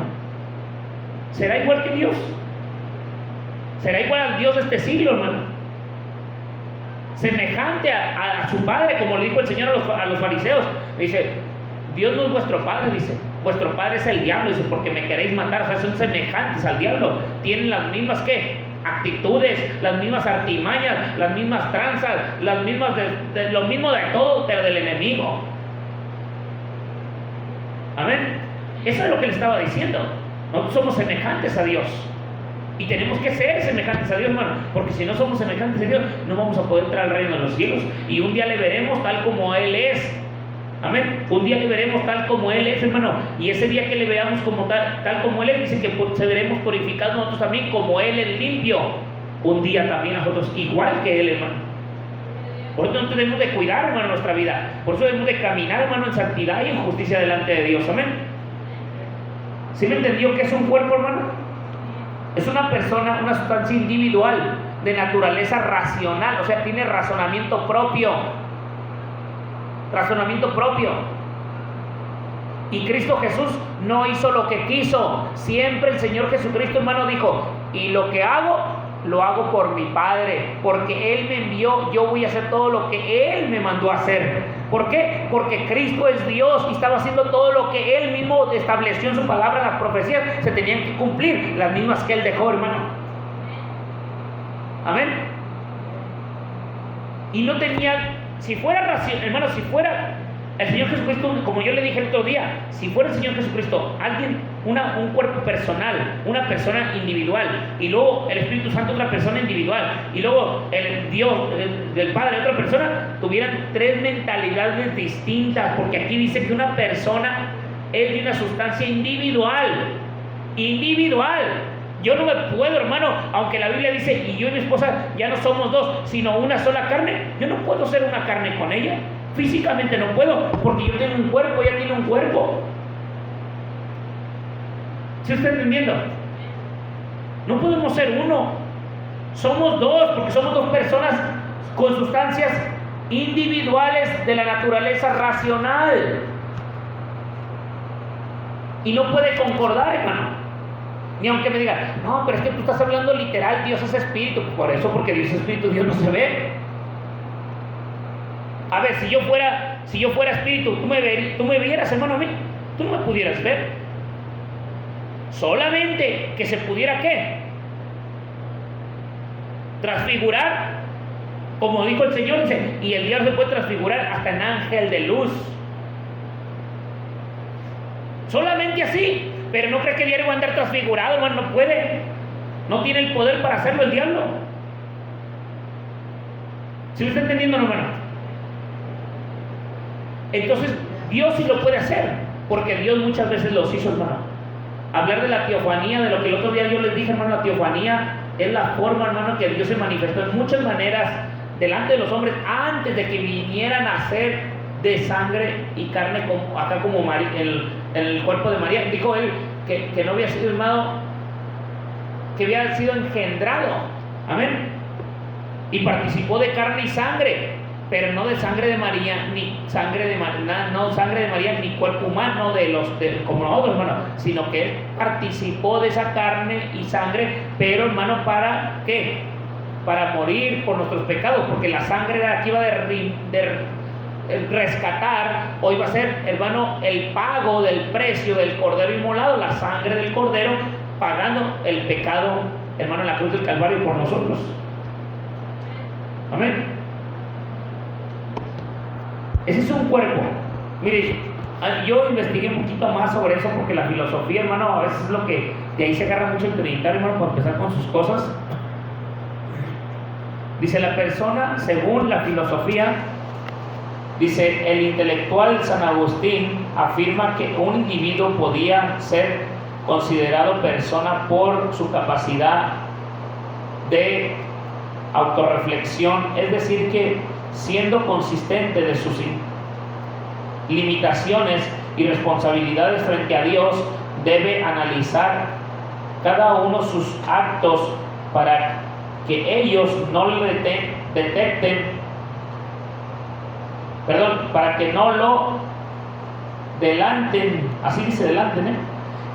¿será igual que Dios? ¿Será igual al Dios de este siglo, hermano? Semejante a su Padre, como le dijo el Señor a los fariseos. Dice, Dios no es vuestro Padre, dice. Vuestro padre es el diablo, dice, porque me queréis matar. O sea, son semejantes al diablo. Tienen las mismas, ¿qué? Actitudes, las mismas artimañas, las mismas tranzas, las mismas, lo mismo de todo, pero del enemigo. Amén. Eso es lo que le estaba diciendo. Nosotros somos semejantes a Dios. Y tenemos que ser semejantes a Dios, hermano. Porque si no somos semejantes a Dios, no vamos a poder entrar al reino de los cielos. Y un día le veremos tal como Él es. Amén. Un día le veremos tal como Él es, hermano. Y ese día que le veamos como tal como Él es, dice que se veremos purificados nosotros también como Él es limpio. Un día también nosotros igual que Él, hermano. Por eso nosotros debemos de cuidar, hermano, nuestra vida. Por eso debemos de caminar, hermano, en santidad y en justicia delante de Dios. Amén. ¿Sí me entendió que es un cuerpo, hermano? Es una persona, una sustancia individual de naturaleza racional. O sea, tiene razonamiento propio. Razonamiento propio. Y Cristo Jesús no hizo lo que quiso. Siempre el Señor Jesucristo, hermano, dijo, y lo que hago, lo hago por mi Padre, porque Él me envió. Yo voy a hacer todo lo que Él me mandó a hacer. ¿Por qué? Porque Cristo es Dios y estaba haciendo todo lo que Él mismo estableció en su palabra. Las profecías se tenían que cumplir, las mismas que Él dejó, hermano. Amén. Y no tenía, si fuera racional, hermano, si fuera el Señor Jesucristo, como yo le dije el otro día, si fuera el Señor Jesucristo alguien un cuerpo personal, una persona individual, y luego el Espíritu Santo otra persona individual, y luego el Dios del Padre otra persona, tuvieran tres mentalidades distintas, porque aquí dice que una persona es de una sustancia individual. Yo no me puedo, hermano, aunque la Biblia dice, y yo y mi esposa ya no somos dos, sino una sola carne, yo no puedo ser una carne con ella. Físicamente no puedo, porque yo tengo un cuerpo, ella tiene un cuerpo. ¿Sí está entendiendo? No podemos ser uno. Somos dos, porque somos dos personas con sustancias individuales de la naturaleza racional. Y no puede concordar, hermano. Ni aunque me digan, no, pero es que tú estás hablando literal, Dios es espíritu. Por eso, porque Dios es espíritu, Dios no se ve. A ver, si yo fuera espíritu, tú me vieras, hermano, a mí, tú no me pudieras ver. Solamente que se pudiera, ¿qué? Transfigurar, como dijo el Señor, dice, y el diablo se puede transfigurar hasta en ángel de luz. Solamente así. Pero no cree que el diablo va a andar transfigurado, hermano, no puede. No tiene el poder para hacerlo el diablo. ¿Sí lo está entendiendo, hermano? Entonces, Dios sí lo puede hacer, porque Dios muchas veces los hizo, hermano. Hablar de la teofanía, de lo que el otro día yo les dije, hermano, la teofanía es la forma, hermano, que Dios se manifestó en muchas maneras delante de los hombres antes de que vinieran a ser de sangre y carne, como, acá como María, el cuerpo de María. Dijo él que no había sido hermano, que había sido engendrado, amén, y participó de carne y sangre, pero no de sangre de María, ni sangre de no sangre de María, ni cuerpo humano como nosotros, hermano, sino que él participó de esa carne y sangre, pero, hermano, ¿para qué? Para morir por nuestros pecados, porque la sangre era aquí iba el rescatar, o iba a ser, hermano, el pago del precio del cordero inmolado, la sangre del cordero pagando el pecado, hermano, en la cruz del Calvario por nosotros. Amén. Ese es un cuerpo. Mire, yo investigué un poquito más sobre eso, porque la filosofía, hermano, a veces es lo que de ahí se agarra mucho el trinitario, hermano, para empezar con sus cosas. Dice la persona, según la filosofía, dice, el intelectual San Agustín afirma que un individuo podía ser considerado persona por su capacidad de autorreflexión, es decir, que siendo consciente de sus limitaciones y responsabilidades frente a Dios, debe analizar cada uno sus actos para que ellos no le para que no lo delanten, así dice delanten,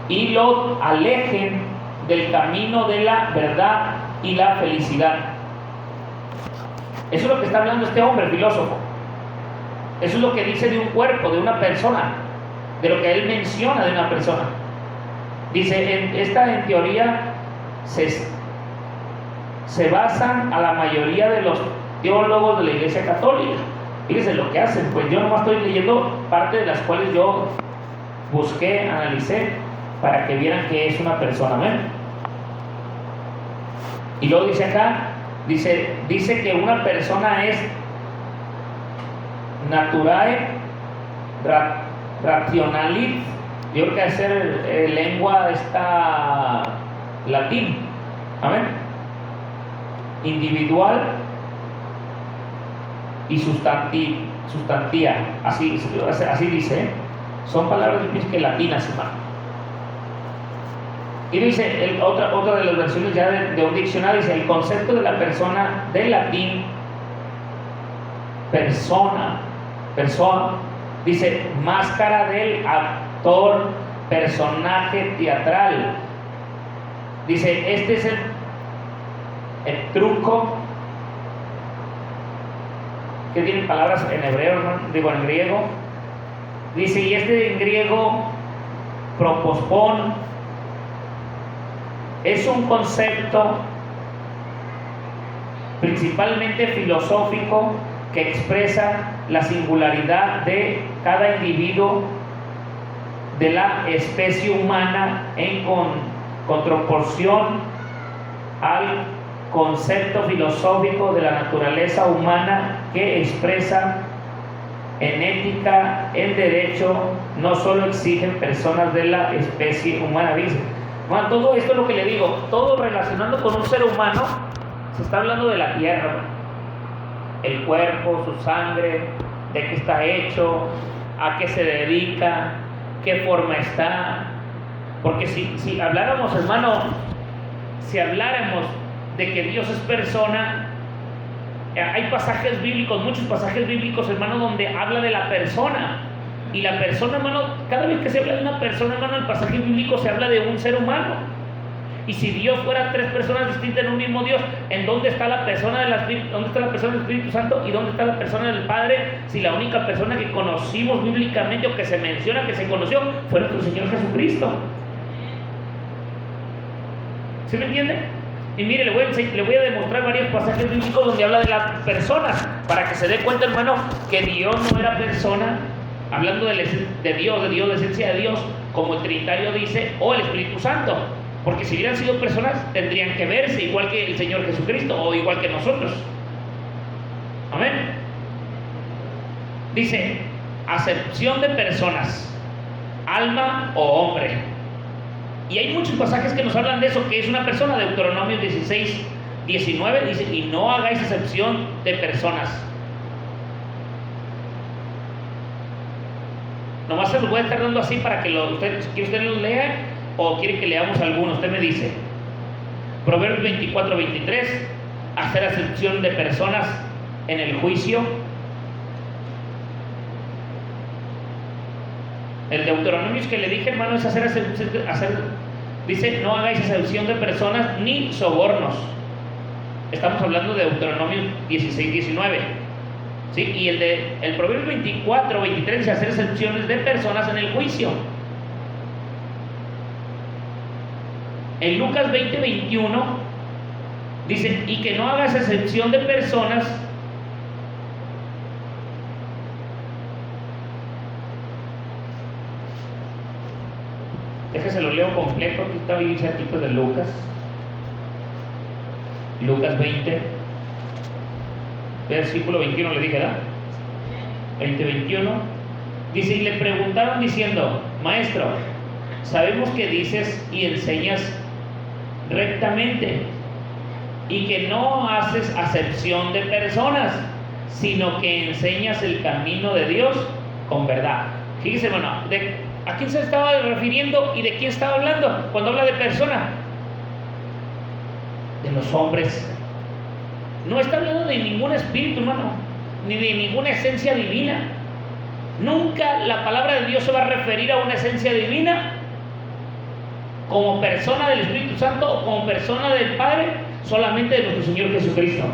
y lo alejen del camino de la verdad y la felicidad. Eso es lo que está hablando este hombre filósofo. Eso es lo que dice de un cuerpo, de una persona, de lo que él menciona de una persona. Dice, en teoría se basan a la mayoría de los teólogos de la Iglesia Católica. Fíjense lo que hacen, pues yo nomás estoy leyendo parte de las cuales yo busqué, analicé, para que vieran que es una persona, ¿ven? Y luego dice acá, dice que una persona es naturae rationalis, yo creo que es lengua esta latín, amén, individual y sustantia, así dice, son palabras que latinas, hermano. Y dice, otra de las versiones ya de un diccionario, dice, el concepto de la persona del latín, persona, dice, máscara del actor, personaje teatral. Dice, este es el truco, que tienen palabras en hebreo, ¿no? Digo en griego. Dice, y en griego, propospon, es un concepto principalmente filosófico que expresa la singularidad de cada individuo de la especie humana en contraposición al concepto filosófico de la naturaleza humana que expresa en ética, en derecho, no solo exigen personas de la especie humana. Dice, bueno, todo esto es lo que le digo, todo relacionando con un ser humano, se está hablando de la tierra, el cuerpo, su sangre, de qué está hecho, a qué se dedica, qué forma está. Porque si habláramos, hermano, si habláramos de que Dios es persona, hay pasajes bíblicos, muchos pasajes bíblicos, hermano, donde habla de la persona. Y la persona, hermano, cada vez que se habla de una persona, hermano, el pasaje bíblico se habla de un ser humano. Y si Dios fuera tres personas distintas en un mismo Dios, ¿en dónde está la persona dónde está la persona del Espíritu Santo y dónde está la persona del Padre? Si la única persona que conocimos bíblicamente o que se menciona que se conoció fue nuestro Señor Jesucristo. ¿Sí me entiende? Y mire, le voy a demostrar varios pasajes bíblicos donde habla de las personas, para que se dé cuenta, hermano, que Dios no era persona, hablando de Dios, de esencia de Dios, como el Trinitario dice, o el Espíritu Santo. Porque si hubieran sido personas, tendrían que verse igual que el Señor Jesucristo o igual que nosotros. Amén. Dice, acepción de personas, alma o hombre. Y hay muchos pasajes que nos hablan de eso, que es una persona. Deuteronomio 16, 19 dice, y no hagáis acepción de personas. Nomás se los voy a estar dando así para que usted los lea, o quiere que leamos algunos. Usted me dice. Proverbios 24, 23, hacer acepción de personas en el juicio. El Deuteronomio que le dije, hermano, es dice, no hagáis acepción de personas ni sobornos. Estamos hablando de Deuteronomio 16, 19. ¿Sí? Y el Proverbio 24, 23 dice, hacer excepciones de personas en el juicio. En Lucas 20, 21 dice, y que no hagas excepción de personas déjese lo leo completo, aquí está bien cerquito de Lucas 20 versículo 21 le dije, ¿verdad? 20, 21 dice, y le preguntaron diciendo, maestro, sabemos que dices y enseñas rectamente y que no haces acepción de personas, sino que enseñas el camino de Dios con verdad. Fíjese, hermano, ¿a quién se estaba refiriendo y de quién estaba hablando cuando habla de persona? De los hombres. No está hablando de ningún espíritu, hermano, ni de ninguna esencia divina. Nunca la palabra de Dios se va a referir a una esencia divina como persona del Espíritu Santo o como persona del Padre, solamente de nuestro Señor Jesucristo.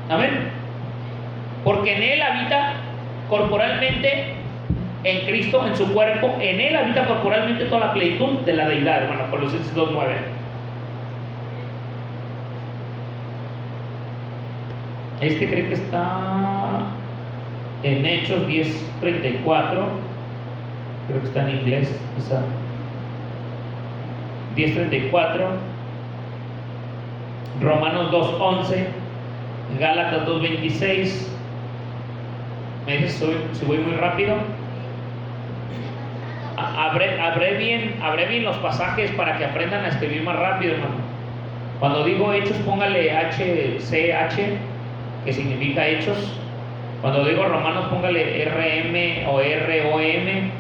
Amén. Porque en Él habita corporalmente, en Cristo, en su cuerpo, en Él habita corporalmente toda la plenitud de la deidad, hermano, Colosenses 2:9. Este creo que está en Hechos 10:34, creo que está en inglés, esa 10:34, Romanos 2:11, Gálatas 2:26. Me dice si voy muy rápido. Habré bien los pasajes para que aprendan a escribir más rápido, hermano. Cuando digo hechos, póngale HCH, que significa hechos. Cuando digo romanos, póngale RM o ROM.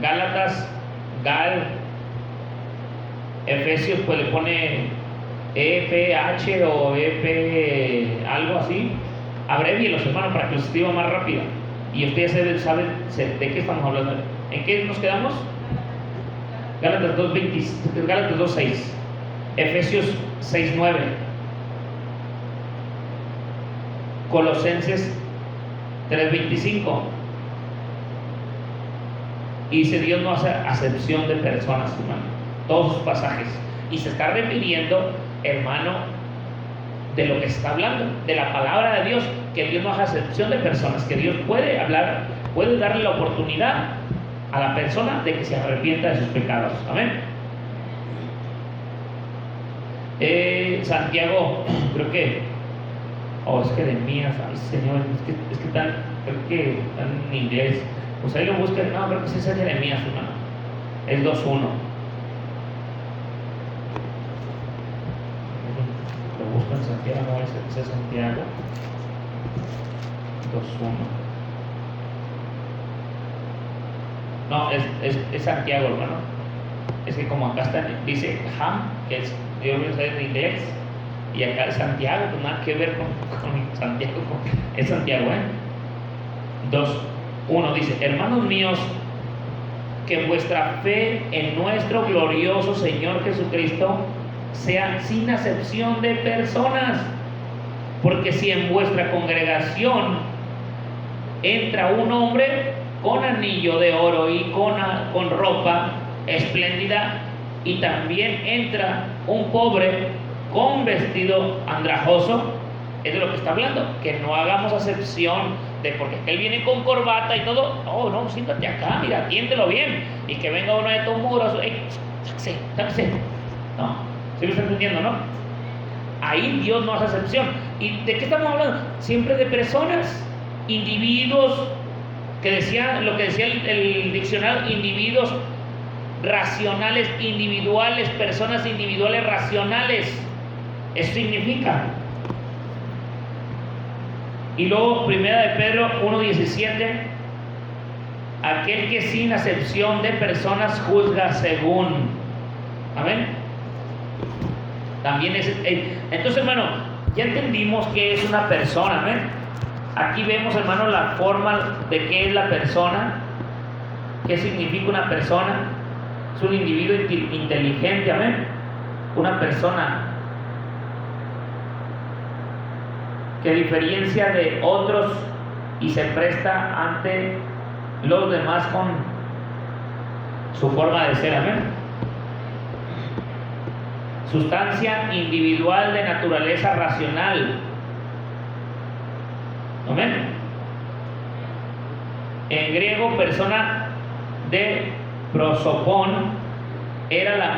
Gálatas, Gal. Efesios, pues le pone EPH o EP, algo así. Abrevielos, hermano, para que los escriba más rápido. Y ustedes saben de qué estamos hablando. ¿En qué nos quedamos? Gálatas 2:6, Efesios 6:9, Colosenses 3:25. Y dice, Dios no hace acepción de personas, hermano. Todos sus pasajes. Y se está refiriendo, hermano, de lo que se está hablando, de la palabra de Dios, que Dios no hace acepción de personas, que Dios puede hablar Puedes darle la oportunidad a la persona de que se arrepienta de sus pecados. Amén. Santiago, creo que, es Jeremías, ay Señor, es que están, creo que están en inglés. Pues ahí lo buscan, no, creo que sí es Jeremías, hermano. Es 2:1. Lo busco en Santiago, ese es Santiago. 2:1. No, es Santiago, hermano. Es que como acá está, dice Ham, que es, yo voy a usar en inglés, y acá es Santiago, pues nada que ver con Santiago, es Santiago, 2:1 dice: hermanos míos, que vuestra fe en nuestro glorioso Señor Jesucristo sea sin acepción de personas, porque si en vuestra congregación entra un hombre con anillo de oro y con ropa espléndida, y también entra un pobre con vestido andrajoso, es de lo que está hablando, que no hagamos acepción de porque él viene con corbata y todo. No, siéntate acá, mira, atiéndelo bien, y que venga uno de tus muros, sáquese. No, ¿sí lo está entendiendo, no? Ahí Dios no hace excepción. ¿Y de qué estamos hablando? Siempre de personas, individuos, que decía lo que decía el diccionario, individuos racionales, individuales, personas individuales racionales. Eso significa. Y luego, 1 de Pedro 1:17, aquel que sin acepción de personas juzga según. Amén. También es. Entonces, hermano, ya entendimos que es una persona. Amén. Aquí vemos, hermano, la forma de qué es la persona, qué significa una persona. Es un individuo inteligente. Amén. Una persona que diferencia de otros y se presta ante los demás con su forma de ser. Amén. Sustancia individual de naturaleza racional. Amén. En griego, persona de prosopón era la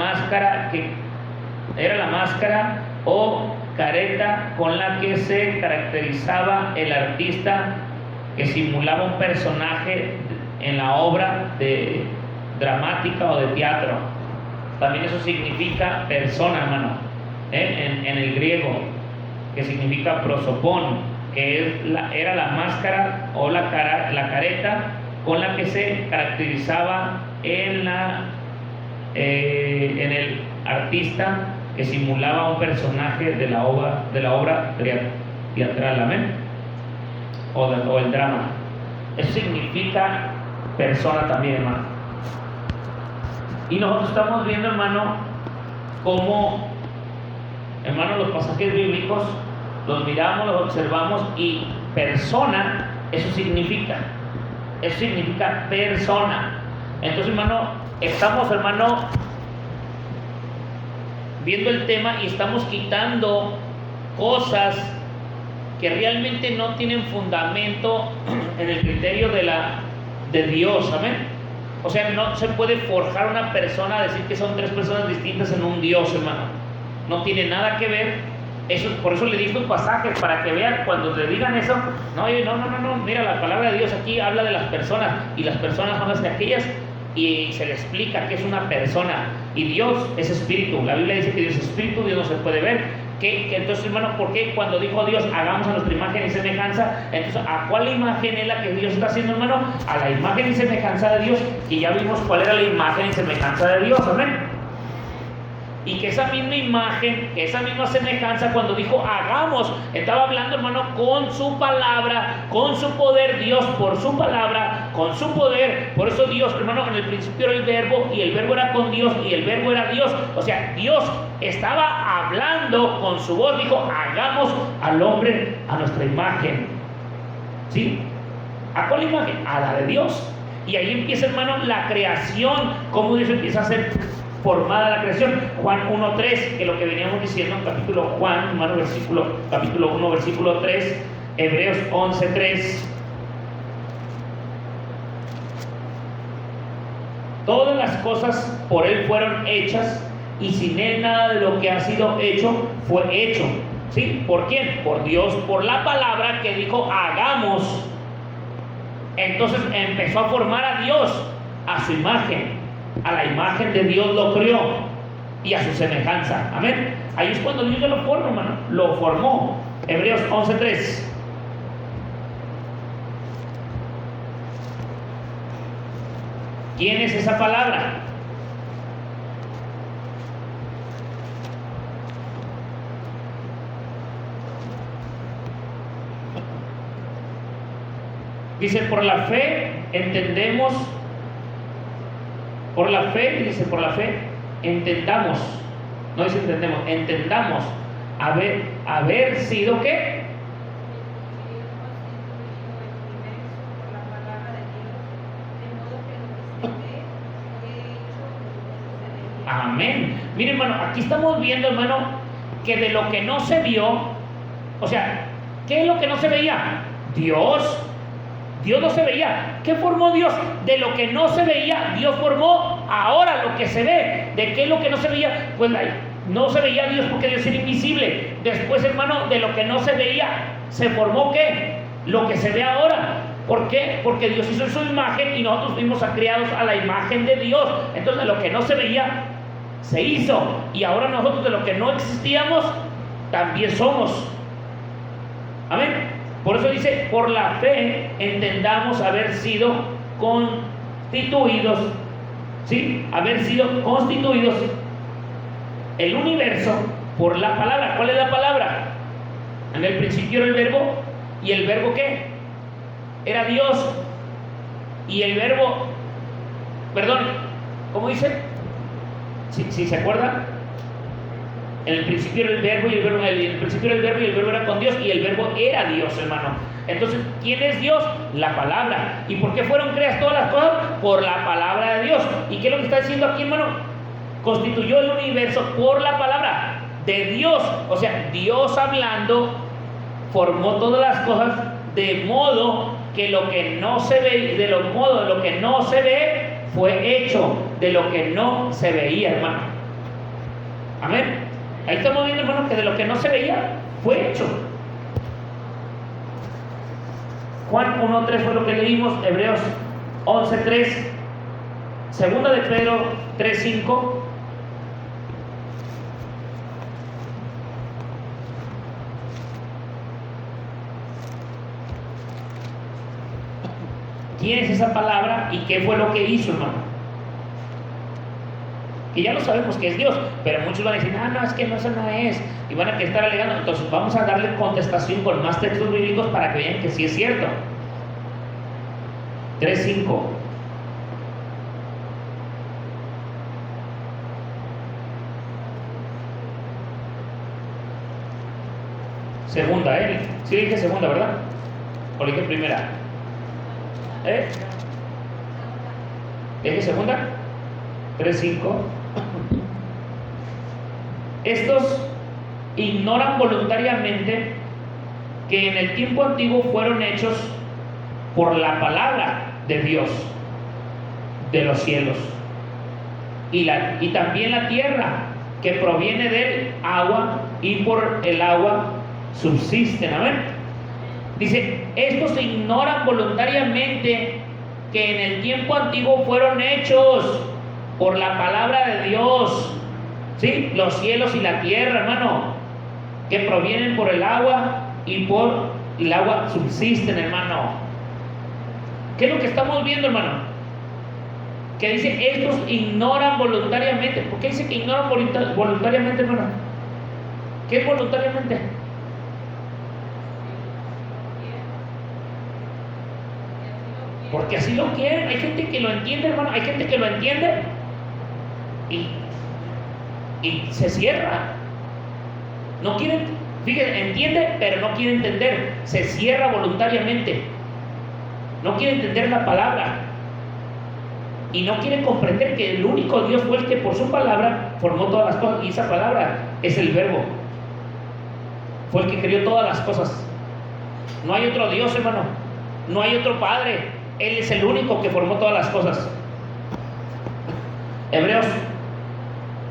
máscara o careta con la que se caracterizaba el artista que simulaba un personaje en la obra de dramática o de teatro. También eso significa persona, hermano, en el griego, que significa prosopón, que era la máscara o la careta con la que se caracterizaba en el artista que simulaba un personaje de la obra teatral. Amén. O el drama. Eso significa persona también, hermano. Y nosotros estamos viendo, hermano, cómo, hermano, los pasajes bíblicos los miramos, los observamos, y persona, eso significa persona. Entonces, hermano, estamos, hermano, viendo el tema y estamos quitando cosas que realmente no tienen fundamento en el criterio de Dios. Amén. O sea, no se puede forjar una persona a decir que son tres personas distintas en un Dios, hermano. No tiene nada que ver. Eso, por eso le dije un pasaje, para que vean cuando le digan eso. No, mira, la palabra de Dios aquí habla de las personas, y las personas son las de aquellas, y se le explica que es una persona, y Dios es espíritu. La Biblia dice que Dios es espíritu, Dios no se puede ver. Que entonces, hermano, ¿por qué cuando dijo Dios hagamos a nuestra imagen y semejanza? Entonces, ¿a cuál imagen es la que Dios está haciendo, hermano? A la imagen y semejanza de Dios, que ya vimos cuál era la imagen y semejanza de Dios. Amén. Y que esa misma imagen, que esa misma semejanza, cuando dijo hagamos, estaba hablando, hermano, con su palabra, con su poder. Dios, por su palabra, con su poder. Por eso Dios, hermano, en el principio era el verbo, y el verbo era con Dios, y el verbo era Dios. O sea, Dios estaba hablando con su voz. Dijo hagamos al hombre a nuestra imagen. ¿Sí? ¿A cuál imagen? A la de Dios. Y ahí empieza, hermano, la creación. Cómo Dios empieza a ser formada la creación. Juan 1:3, que lo que veníamos diciendo en capítulo 1, versículo 3, Hebreos 11:3. cosas por Él fueron hechas, y sin Él nada de lo que ha sido hecho fue hecho. ¿Sí? ¿Por quién? Por Dios, por la palabra que dijo hagamos. Entonces empezó a formar a Dios a su imagen, a la imagen de Dios lo creó y a su semejanza. Amén. Ahí es cuando Dios ya lo forma, hermano. Lo formó. Hebreos 11:3. ¿Quién es esa palabra? Dice, por la fe entendemos, por la fe, dice, por la fe entendamos, no dice entendemos, entendamos haber sido ¿qué? Amén. Miren, hermano, aquí estamos viendo, hermano, que de lo que no se vio, o sea, ¿qué es lo que no se veía? Dios no se veía. ¿Qué formó Dios? De lo que no se veía, Dios formó ahora lo que se ve. ¿De qué es lo que no se veía? Pues no se veía Dios porque Dios era invisible. Después, hermano, de lo que no se veía, se formó ¿qué? Lo que se ve ahora. ¿Por qué? Porque Dios hizo su imagen y nosotros fuimos criados a la imagen de Dios. Entonces, de lo que no se veía, se hizo. Y ahora nosotros de lo que no existíamos, también somos. Amén. Por eso dice, por la fe entendamos haber sido constituidos, ¿sí? Haber sido constituidos el universo por la palabra. ¿Cuál es la palabra? En el principio era el verbo, ¿y el verbo qué? Era Dios. Y el verbo, perdón, ¿cómo dice? ¿Sí se acuerdan? En el principio era el verbo y en el principio era el verbo y el verbo era con Dios y el verbo era Dios, hermano. Entonces, ¿quién es Dios? La palabra. ¿Y por qué fueron creadas todas las cosas? Por la palabra de Dios. ¿Y qué es lo que está diciendo aquí, hermano? Constituyó el universo por la palabra de Dios. O sea, Dios hablando formó todas las cosas de modo que lo que no se ve, de lo que no se ve fue hecho de lo que no se veía, hermano. Amén. Ahí estamos viendo, hermano, que de lo que no se veía fue hecho. Juan 1:3 fue lo que leímos, Hebreos 11:3, segunda de Pedro 3:5. ¿Quién es esa palabra y qué fue lo que hizo, hermano? Que ya lo sabemos que es Dios, pero muchos van a decir, no, es que no, eso no es, y van a estar alegando. Entonces vamos a darle contestación con más textos bíblicos para que vean que sí es cierto. 3:5. Segunda, sí dije segunda, ¿verdad? O dije primera. ¿Dije segunda? 3:5. Estos ignoran voluntariamente que en el tiempo antiguo fueron hechos por la palabra de Dios de los cielos y también la tierra que proviene del agua y por el agua subsisten. Amén. Dice, estos ignoran voluntariamente que en el tiempo antiguo fueron hechos por la palabra de Dios, ¿sí? Los cielos y la tierra, hermano, que provienen por el agua y por el agua subsisten, hermano. ¿Qué es lo que estamos viendo, hermano? Que dice, estos ignoran voluntariamente. ¿Por qué dice que ignoran voluntariamente, hermano? ¿Qué es voluntariamente? Porque así lo quieren. Hay gente que lo entiende, hermano. Hay gente que lo entiende y se cierra. No quieren, fíjense, entiende, pero no quiere entender. Se cierra voluntariamente. No quiere entender la palabra. Y no quiere comprender que el único Dios fue el que por su palabra formó todas las cosas. Y esa palabra es el verbo. Fue el que creó todas las cosas. No hay otro Dios, hermano. No hay otro Padre. Él es el único que formó todas las cosas. Hebreos,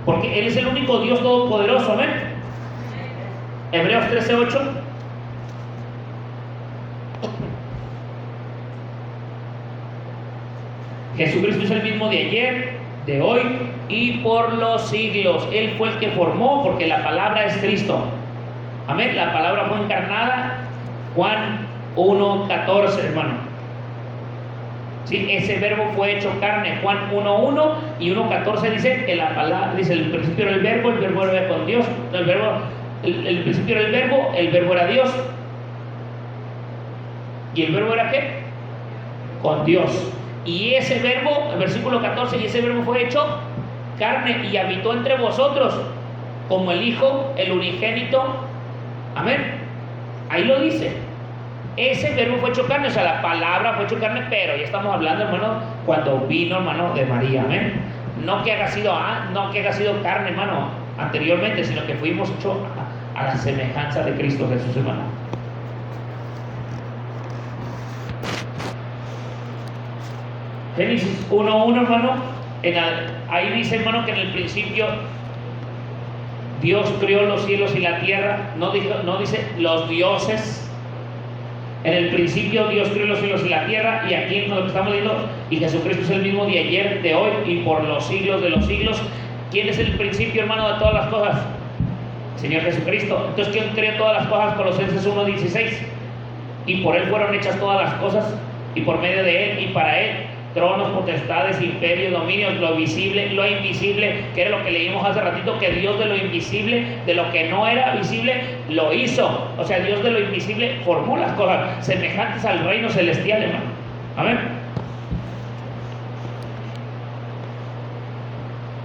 porque Él es el único Dios todopoderoso, amén. Hebreos 13:8. Jesucristo es el mismo de ayer, de hoy y por los siglos. Él fue el que formó, porque la palabra es Cristo. Amén. La palabra fue encarnada. Juan 1:14, hermano. Sí, ese verbo fue hecho carne. Juan 1:1 y 1:14 dice que la palabra, dice el principio era el verbo era con Dios. El principio era el verbo era Dios. ¿Y el verbo era qué? Con Dios. Y ese verbo, el versículo 14, y ese verbo fue hecho carne y habitó entre vosotros como el Hijo, el unigénito. Amén. Ahí lo dice. Ese verbo fue hecho carne, o sea, la palabra fue hecho carne, pero ya estamos hablando, hermano, cuando vino, hermano, de María. Amén. No que haya sido carne, hermano, anteriormente, sino que fuimos hechos a la semejanza de Cristo Jesús, hermano. Génesis 1:1, hermano, ahí dice, hermano, que en el principio Dios creó los cielos y la tierra. No dice los dioses. En el principio Dios creó los cielos y la tierra, y aquí en lo que estamos leyendo, y Jesucristo es el mismo de ayer, de hoy y por los siglos de los siglos. ¿Quién es el principio, hermano, de todas las cosas? Señor Jesucristo. Entonces, ¿quién creó todas las cosas? Colosenses 1:16. Y por Él fueron hechas todas las cosas, y por medio de Él y para Él, tronos, potestades, imperios, dominios, lo visible, lo invisible, que era lo que leímos hace ratito, que Dios de lo invisible, de lo que no era visible, lo hizo. O sea, Dios de lo invisible formó las cosas semejantes al reino celestial, hermano. Amén.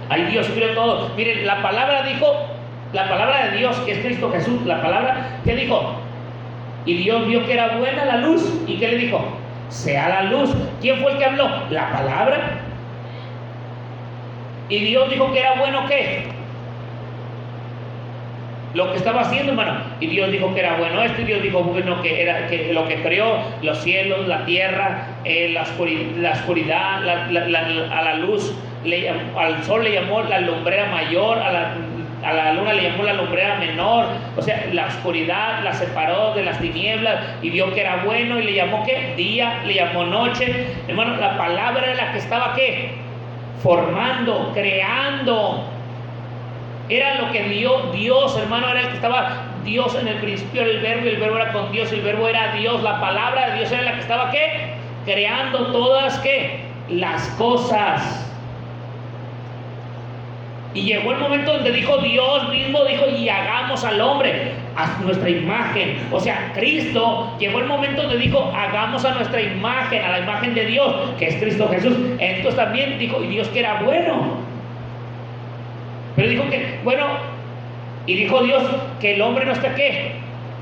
Ahí Dios creó todo. Miren, la palabra de Dios, que es Cristo Jesús, la palabra, ¿qué dijo? Y Dios vio que era buena la luz. ¿Y qué le dijo? Sea la luz. ¿Quién fue el que habló? La palabra. Y Dios dijo que era bueno, ¿qué? Lo que estaba haciendo, hermano. Y Dios dijo que era bueno esto, y Dios dijo bueno que era que lo que creó, los cielos, la tierra, la oscuridad, a la luz, al sol le llamó la lumbrera mayor, a la luna le llamó la lumbrera menor. O sea, la oscuridad la separó de las tinieblas y vio que era bueno, y le llamó ¿qué? Día, le llamó noche. Hermano, la palabra era la que estaba ¿qué? Formando, creando. Era lo que Dios, hermano, era el que estaba. Dios en el principio era el verbo, y el verbo era con Dios, y el verbo era Dios. La palabra de Dios era la que estaba ¿qué? Creando todas ¿qué? Las cosas. Y llegó el momento donde dijo Dios mismo, y hagamos al hombre a nuestra imagen. O sea, Cristo, llegó el momento donde dijo, hagamos a nuestra imagen, a la imagen de Dios, que es Cristo Jesús. Entonces también dijo, y Dios que era bueno. Pero dijo que, bueno, y dijo Dios que el hombre no esté ¿qué?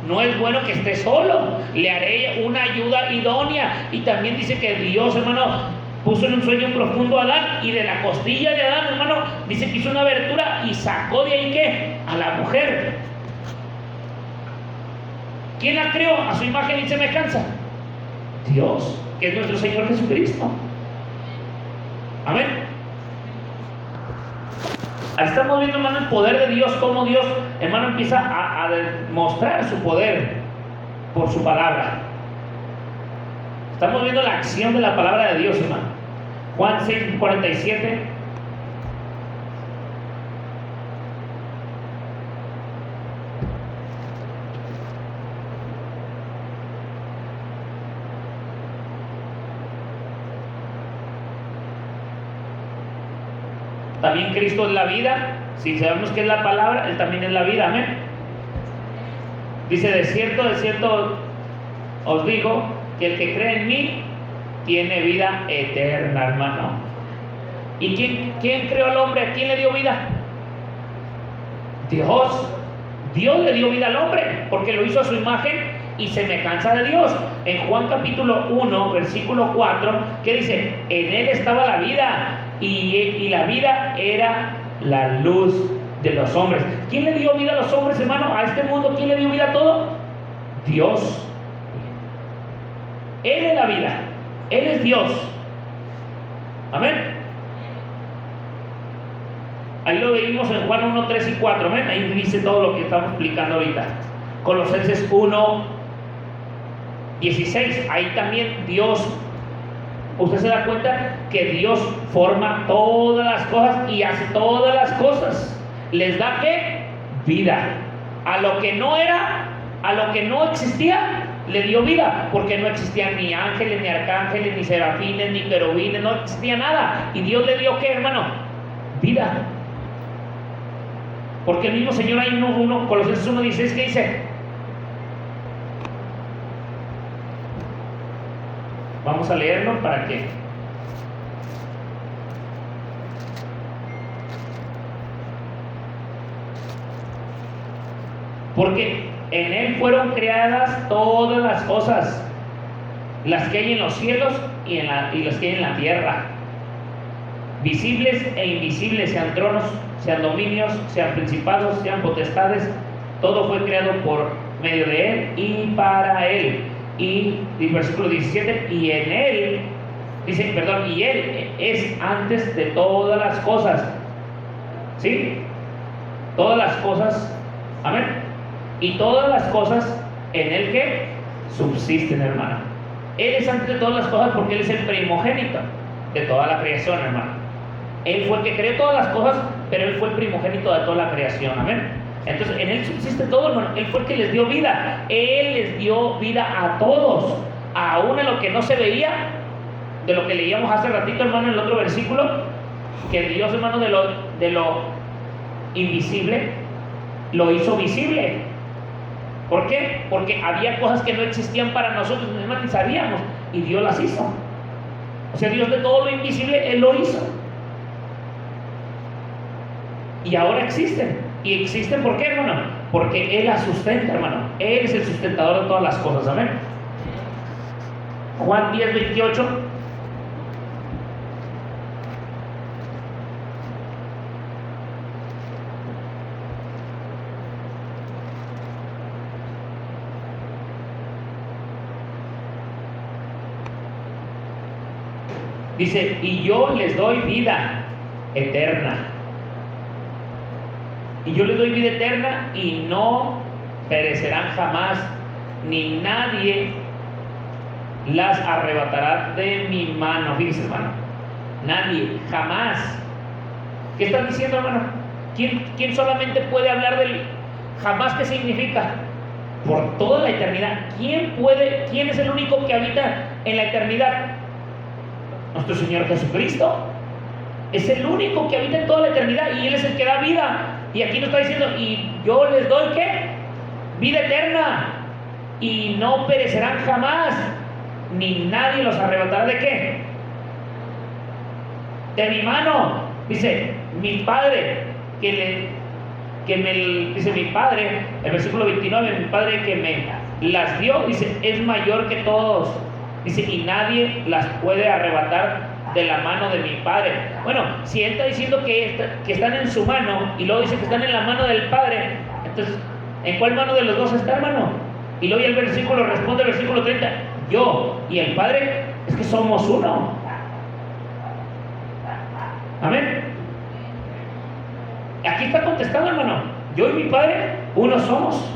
No es bueno que esté solo. Le haré una ayuda idónea. Y también dice que Dios, hermano, puso en un sueño profundo a Adán, y de la costilla de Adán, hermano, dice que hizo una abertura y sacó de ahí ¿qué? A la mujer. ¿Quién la creó? A su imagen y semejanza. Dios, que es nuestro Señor Jesucristo. Amén. Ahí estamos viendo, hermano, el poder de Dios, cómo Dios, hermano, empieza a demostrar su poder por su palabra. Estamos viendo la acción de la palabra de Dios, hermano. Juan 6:47. También Cristo es la vida. Si sabemos que es la palabra, Él también es la vida. Amén. Dice, de cierto os digo, que el que cree en mí tiene vida eterna, hermano. ¿Y quién creó al hombre? ¿Quién le dio vida? Dios. Dios le dio vida al hombre, porque lo hizo a su imagen y semejanza de Dios. En Juan capítulo 1, versículo 4, ¿qué dice? En Él estaba la vida, y la vida era la luz de los hombres. ¿Quién le dio vida a los hombres, hermano? A este mundo, ¿quién le dio vida a todo? Dios. Él es la vida. Él es Dios. Amén. Ahí lo vimos en Juan 1, 3 y 4. ¿Ven? Ahí dice todo lo que estamos explicando ahorita. Colosenses 1, 16. Ahí también Dios, usted se da cuenta que Dios forma todas las cosas y hace todas las cosas. ¿Les da qué? Vida. A lo que no era, a lo que no existía, le dio vida, porque no existían ni ángeles, ni arcángeles, ni serafines, ni querubines, no existía nada. ¿Y Dios le dio qué, hermano? Vida. Porque el mismo Señor ahí en Colosenses 1:16, ¿qué dice? Vamos a leerlo para que porque en Él fueron creadas todas las cosas, las que hay en los cielos y las que hay en la tierra, visibles e invisibles, sean tronos, sean dominios, sean principados, sean potestades. Todo fue creado por medio de Él y para Él. Y versículo 17, y en Él, dice, perdón, y Él es antes de todas las cosas. ¿Sí? Todas las cosas, amén. Y todas las cosas en Él que subsisten, hermano. Él es antes de todas las cosas porque Él es el primogénito de toda la creación, hermano. Él fue el que creó todas las cosas, pero Él fue el primogénito de toda la creación, amén. Entonces en Él subsiste todo, hermano. Él fue el que les dio vida. Él les dio vida a todos, aún en lo que no se veía, de lo que leíamos hace ratito, hermano, en el otro versículo, que Dios, hermano, de lo invisible lo hizo visible. ¿Por qué? Porque había cosas que no existían para nosotros, hermano, ni sabíamos, y Dios las hizo. O sea, Dios de todo lo invisible, Él lo hizo. Y ahora existen. Y existen, ¿por qué, hermano? Porque Él las sustenta, hermano. Él es el sustentador de todas las cosas, amén. Juan 10, 28. Dice, y yo les doy vida eterna. Y yo les doy vida eterna y no perecerán jamás, ni nadie las arrebatará de mi mano. Fíjense, hermano, nadie, jamás. ¿Qué están diciendo, hermano? ¿Quién solamente puede hablar del jamás? ¿Qué significa? Por toda la eternidad. ¿Quién es el único que habita en la eternidad? Nuestro Señor Jesucristo. Es el único que habita en toda la eternidad y Él es el que da vida. Y aquí nos está diciendo, y yo les doy ¿qué? Vida eterna, y no perecerán jamás, ni nadie los arrebatará ¿de qué? De mi mano. Dice, mi Padre dice mi Padre, el versículo 29, mi Padre que me las dio, dice, es mayor que todos. Dice, y nadie las puede arrebatar de la mano de mi Padre. Bueno, si Él está diciendo que están en su mano y luego dice que están en la mano del Padre, entonces, ¿en cuál mano de los dos está, hermano? Y luego ya el versículo responde, el versículo 30, yo y el Padre es que somos uno. Amén. Aquí está contestando, hermano, yo y mi Padre uno somos.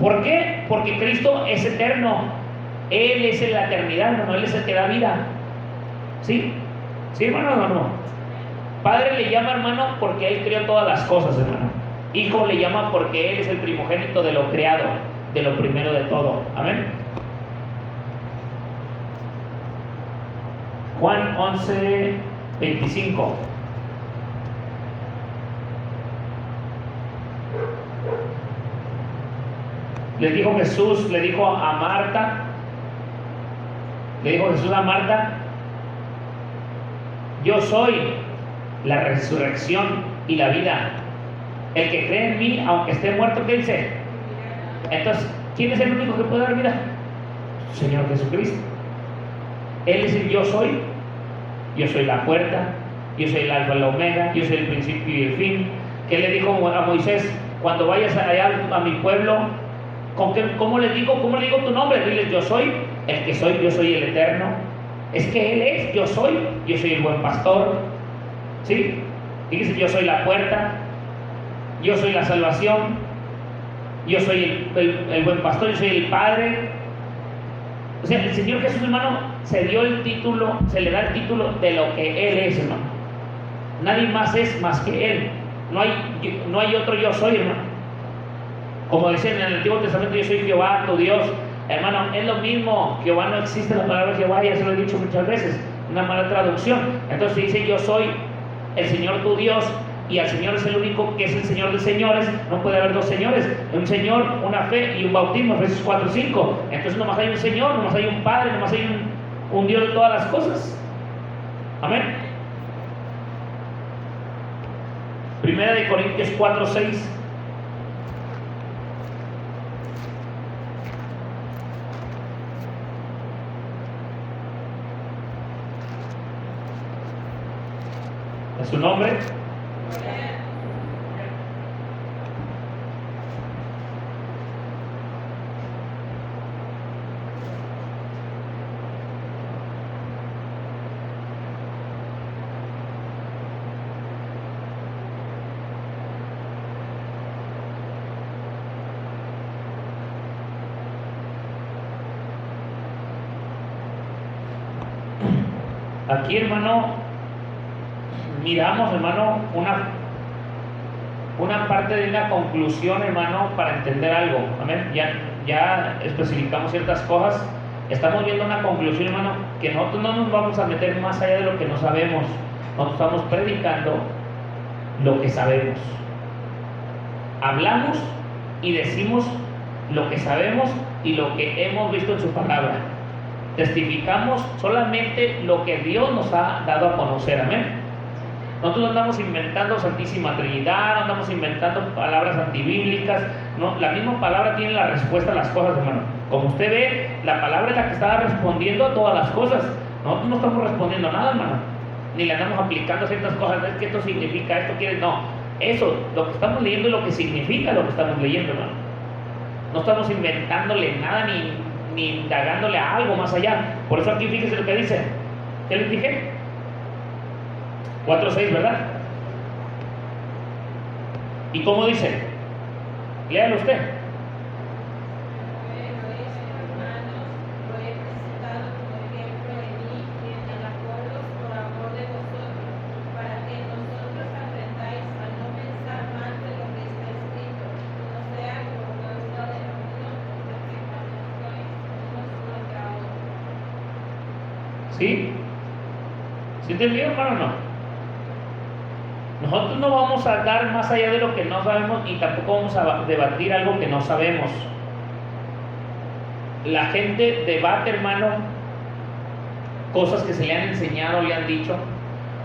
¿Por qué? Porque Cristo es eterno. Él es en la eternidad, hermano. Él es el que da vida. ¿Sí? ¿Sí, hermano? No. Padre le llama, hermano, porque Él creó todas las cosas, hermano. Hijo le llama porque Él es el primogénito de lo creado, de lo primero de todo. Amén. Juan 11, 25. Le dijo Jesús a Marta, yo soy la resurrección y la vida. El que cree en mí, aunque esté muerto, ¿qué dice? Entonces, ¿quién es el único que puede dar vida? Señor Jesucristo. Él es el yo soy la puerta, yo soy el alfa y la omega, yo soy el principio y el fin. ¿Qué le dijo a Moisés? Cuando vayas allá a mi pueblo, ¿cómo le digo tu nombre? Diles, yo soy el que soy, yo soy el eterno. Es que Él es, yo soy el buen pastor. ¿Sí? Fíjese, yo soy la puerta, yo soy la salvación, yo soy el buen pastor, yo soy el Padre. O sea, el Señor Jesús, hermano, se dio el título, se le da el título de lo que Él es, hermano. Nadie más es más que Él. No hay otro yo soy, hermano. Como decían en el Antiguo Testamento, yo soy Jehová, tu Dios. Hermano, es lo mismo. Jehová no existe, la palabra Jehová, ya se lo he dicho muchas veces, una mala traducción. Entonces dice, yo soy el Señor tu Dios, y al Señor es el único que es el Señor de señores. No puede haber dos señores, un Señor, una fe y un bautismo, Efesios 4:5. Entonces nomás hay un Señor, nomás hay un Padre, nomás hay un Dios de todas las cosas. Amén. Primera de Corintios 4:6. ¿Es su nombre? Aquí, hermano, miramos, hermano, una parte de una conclusión, hermano, para entender algo. Amén. Ya especificamos ciertas cosas. Estamos viendo una conclusión, hermano, que nosotros no nos vamos a meter más allá de lo que no sabemos. Nosotros estamos predicando lo que sabemos. Hablamos y decimos lo que sabemos y lo que hemos visto en su palabra. Testificamos solamente lo que Dios nos ha dado a conocer. Amén. Nosotros no andamos inventando Santísima Trinidad, no andamos inventando palabras antibíblicas. No, la misma palabra tiene la respuesta a las cosas, hermano. Como usted ve, la palabra es la que está respondiendo a todas las cosas. Nosotros no estamos respondiendo nada, hermano. Ni le andamos aplicando ciertas cosas. Es que esto significa, esto quiere. No, eso, lo que estamos leyendo es lo que significa lo que estamos leyendo, hermano. No estamos inventándole nada ni indagándole a algo más allá. Por eso aquí fíjese lo que dice. ¿Qué les dije? 4:6, ¿verdad? ¿Y cómo dice? Léalo usted. ¿Sí? ¿Sí entendió, hermano, o no? Nosotros no vamos a dar más allá de lo que no sabemos y tampoco vamos a debatir algo que no sabemos. La gente debate, hermano, cosas que se le han enseñado, le han dicho.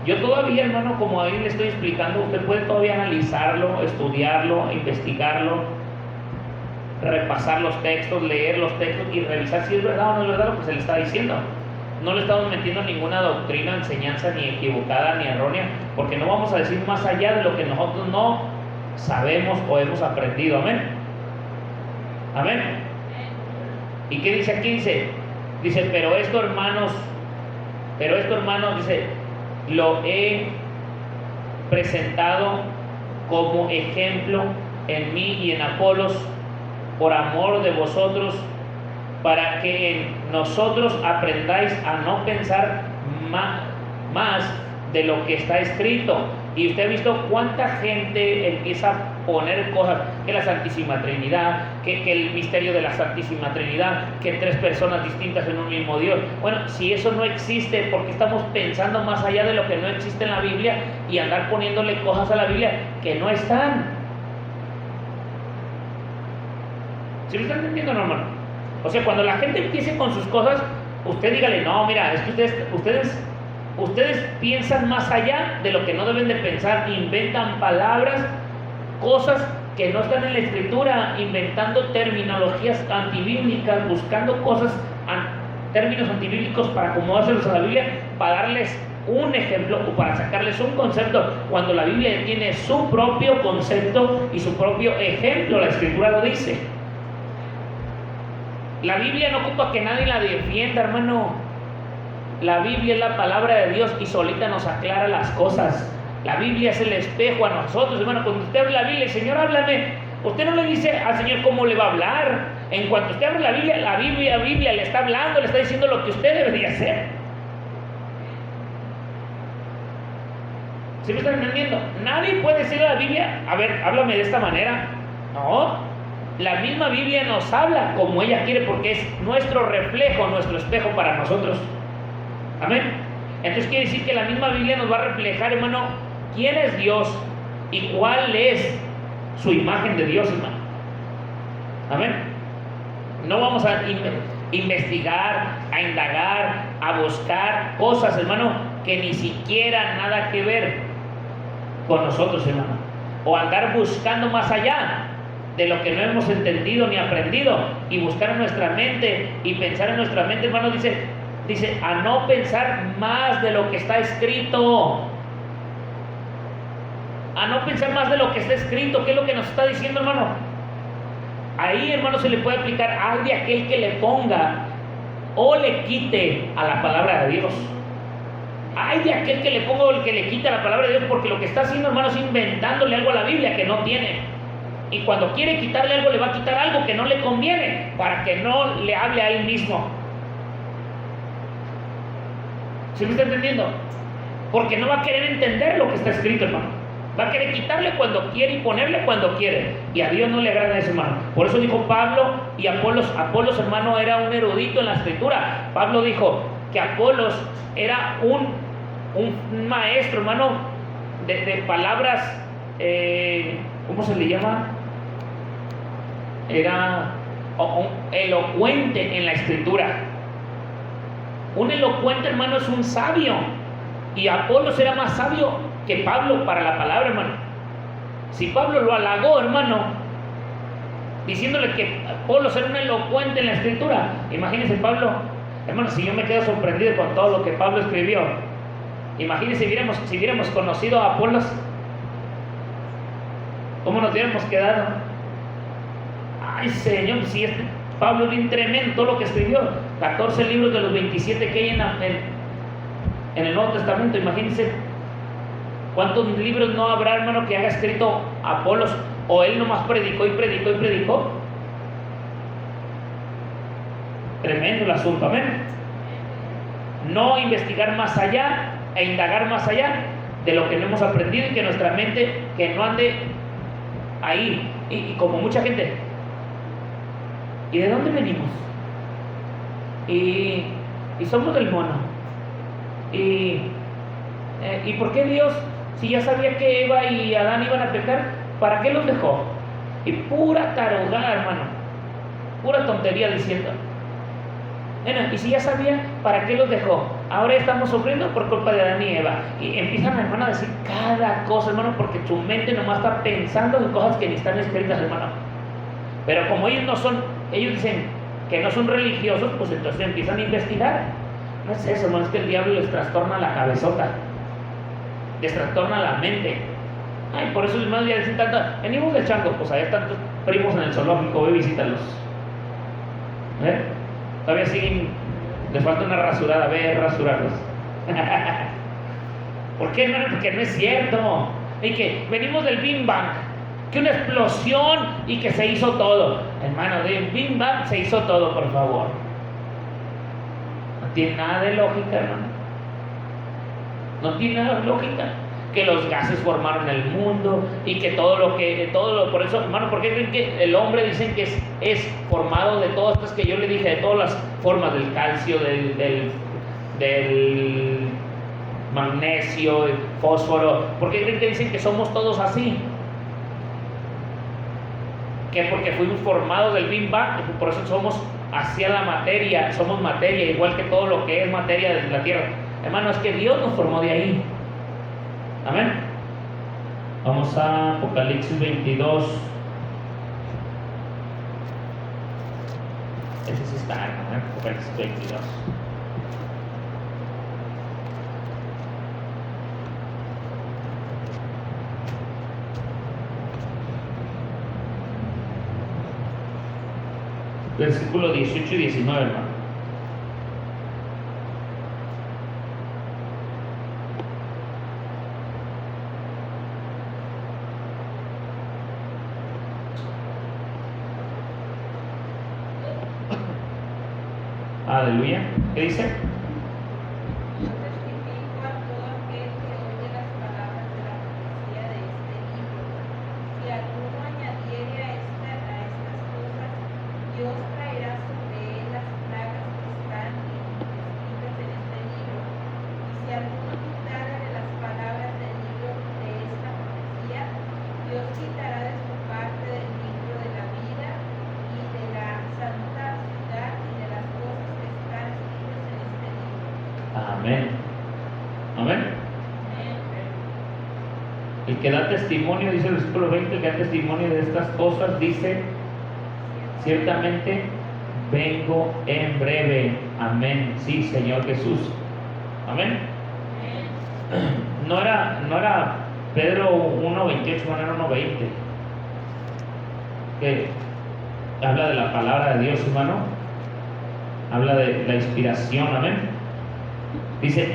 Yo todavía, hermano, como ahí le estoy explicando, usted puede todavía analizarlo, estudiarlo, investigarlo, repasar los textos, leer los textos y revisar si es verdad o no es verdad lo que se le está diciendo. No le estamos metiendo ninguna doctrina, enseñanza ni equivocada ni errónea, porque no vamos a decir más allá de lo que nosotros no sabemos o hemos aprendido. Amén. Amén. ¿Y qué dice aquí? Dice, pero esto, hermanos, dice, lo he presentado como ejemplo en mí y en Apolos por amor de vosotros, para que en nosotros aprendáis a no pensar más de lo que está escrito. Y usted ha visto cuánta gente empieza a poner cosas, que la Santísima Trinidad, que el misterio de la Santísima Trinidad, que 3 personas distintas en un mismo Dios. Bueno, si eso no existe, ¿por qué estamos pensando más allá de lo que no existe en la Biblia y andar poniéndole cosas a la Biblia que no están? ¿Sí lo están entendiendo, no, hermano? O sea, cuando la gente empiece con sus cosas, usted dígale, no, mira, es que ustedes piensan más allá de lo que no deben de pensar, inventan palabras, cosas que no están en la Escritura, inventando terminologías antibíblicas, buscando cosas, términos antibíblicos para acomodárselos a la Biblia, para darles un ejemplo o para sacarles un concepto, cuando la Biblia tiene su propio concepto y su propio ejemplo. La Escritura lo dice. La Biblia no ocupa que nadie la defienda, hermano. La Biblia es la palabra de Dios y solita nos aclara las cosas. La Biblia es el espejo a nosotros, hermano. Cuando usted abre la Biblia, el Señor, háblame. Usted no le dice al Señor cómo le va a hablar. En cuanto usted abre la Biblia le está hablando, le está diciendo lo que usted debería hacer. ¿Sí me están entendiendo? Nadie puede decirle a la Biblia, a ver, háblame de esta manera. No, la misma Biblia nos habla como ella quiere, porque es nuestro reflejo, nuestro espejo para nosotros. Amén. Entonces quiere decir que la misma Biblia nos va a reflejar, hermano, quién es Dios y cuál es su imagen de Dios, hermano. Amén. No vamos a investigar, a indagar, a buscar cosas, hermano, que ni siquiera nada que ver con nosotros, hermano. O andar buscando más allá de lo que no hemos entendido ni aprendido, y buscar en nuestra mente y pensar en nuestra mente, hermano, dice a no pensar más de lo que está escrito. A no pensar más de lo que está escrito. ¿Qué es lo que nos está diciendo, hermano? Ahí, hermano, se le puede aplicar: ay de aquel que le ponga o le quite a la palabra de Dios. Ay de aquel que le ponga o el que le quite a la palabra de Dios, porque lo que está haciendo, hermano, es inventándole algo a la Biblia que no tiene. Y cuando quiere quitarle algo, le va a quitar algo que no le conviene, para que no le hable a él mismo. ¿Sí me está entendiendo? Porque no va a querer entender lo que está escrito, hermano. Va a querer quitarle cuando quiere y ponerle cuando quiere. Y a Dios no le agrada eso, hermano. Por eso dijo Pablo y Apolos, hermano, era un erudito en la escritura. Pablo dijo que Apolos era un maestro, hermano, de palabras, ¿cómo se le llama? Era elocuente en la escritura. Un elocuente, hermano, es un sabio. Y Apolos era más sabio que Pablo para la palabra, hermano. Si Pablo lo halagó, hermano, diciéndole que Apolos era un elocuente en la escritura, imagínense Pablo, hermano, si yo me quedo sorprendido con todo lo que Pablo escribió. Imagínense si hubiéramos conocido a Apolos, ¿cómo nos hubiéramos quedado? Ay, Señor, si Pablo es bien tremendo todo lo que escribió. 14 libros de los 27 que hay en el Nuevo Testamento. Imagínense cuántos libros no habrá, hermano, que haya escrito Apolos, o él nomás predicó y predicó y predicó. Tremendo el asunto, amén. No investigar más allá e indagar más allá de lo que no hemos aprendido, y que nuestra mente que no ande ahí. Y como mucha gente, ¿y de dónde venimos? Y somos del mono. ¿Y por qué Dios, si ya sabía que Eva y Adán iban a pecar, para qué los dejó? Y pura tarugada, hermano, pura tontería diciendo. Bueno, y si ya sabía, ¿para qué los dejó? Ahora estamos sufriendo por culpa de Adán y Eva. Y empiezan, hermano, a decir cada cosa, hermano, porque su mente nomás está pensando en cosas que ni están escritas, hermano. Pero como ellos dicen que no son religiosos, pues entonces empiezan a investigar. No es eso, hermano, es que el diablo les trastorna la cabezota, les trastorna la mente. Ay, por eso los hermanos ya dicen tanto: venimos del chango, pues allá están tus primos en el zoológico, ve, visítalos. Todavía siguen, les falta una rasurada, ve, rasurarlos. ¿Por qué, hermano? Porque no es cierto. Y que venimos del Big Bang, que una explosión y que se hizo todo. Hermano, del Big Bang se hizo todo, por favor. No tiene nada de lógica, hermano. No tiene nada de lógica. Que los gases formaron el mundo y que por eso, hermano, ¿por qué creen que el hombre dicen que es formado de todas estas que yo le dije, de todas las formas, del calcio, del magnesio, el fósforo? ¿Por qué creen que dicen que somos todos así? Que porque fuimos formados del Big Bang, por eso somos hacia la materia, somos materia, igual que todo lo que es materia de la tierra. Hermano, es que Dios nos formó de ahí. Amén. Vamos a Apocalipsis 22. Ese sí está, ¿no? Apocalipsis 22. Versículo 18 y 19, hermano. Aleluya. ¿Qué dice? Yo testifico a todo aquel que oye las palabras de la profecía de este libro. Si alguno añadiere a estas cosas, Dios traerá sobre él las plagas que están escritas en este libro. Y si alguno quitare de las palabras del libro de esta profecía, Dios quitará de su parte del libro de la vida y de la santa ciudad y de las cosas que están escritas en este libro. Amén. Amén. El que da testimonio, dice el versículo 20, el que da testimonio de estas cosas, dice, ciertamente vengo en breve. Amén. Sí, Señor Jesús. Amén. No era Pedro 1:28, no era 1:20, que habla de la palabra de Dios, hermano. Habla de la inspiración. Amén. Dice,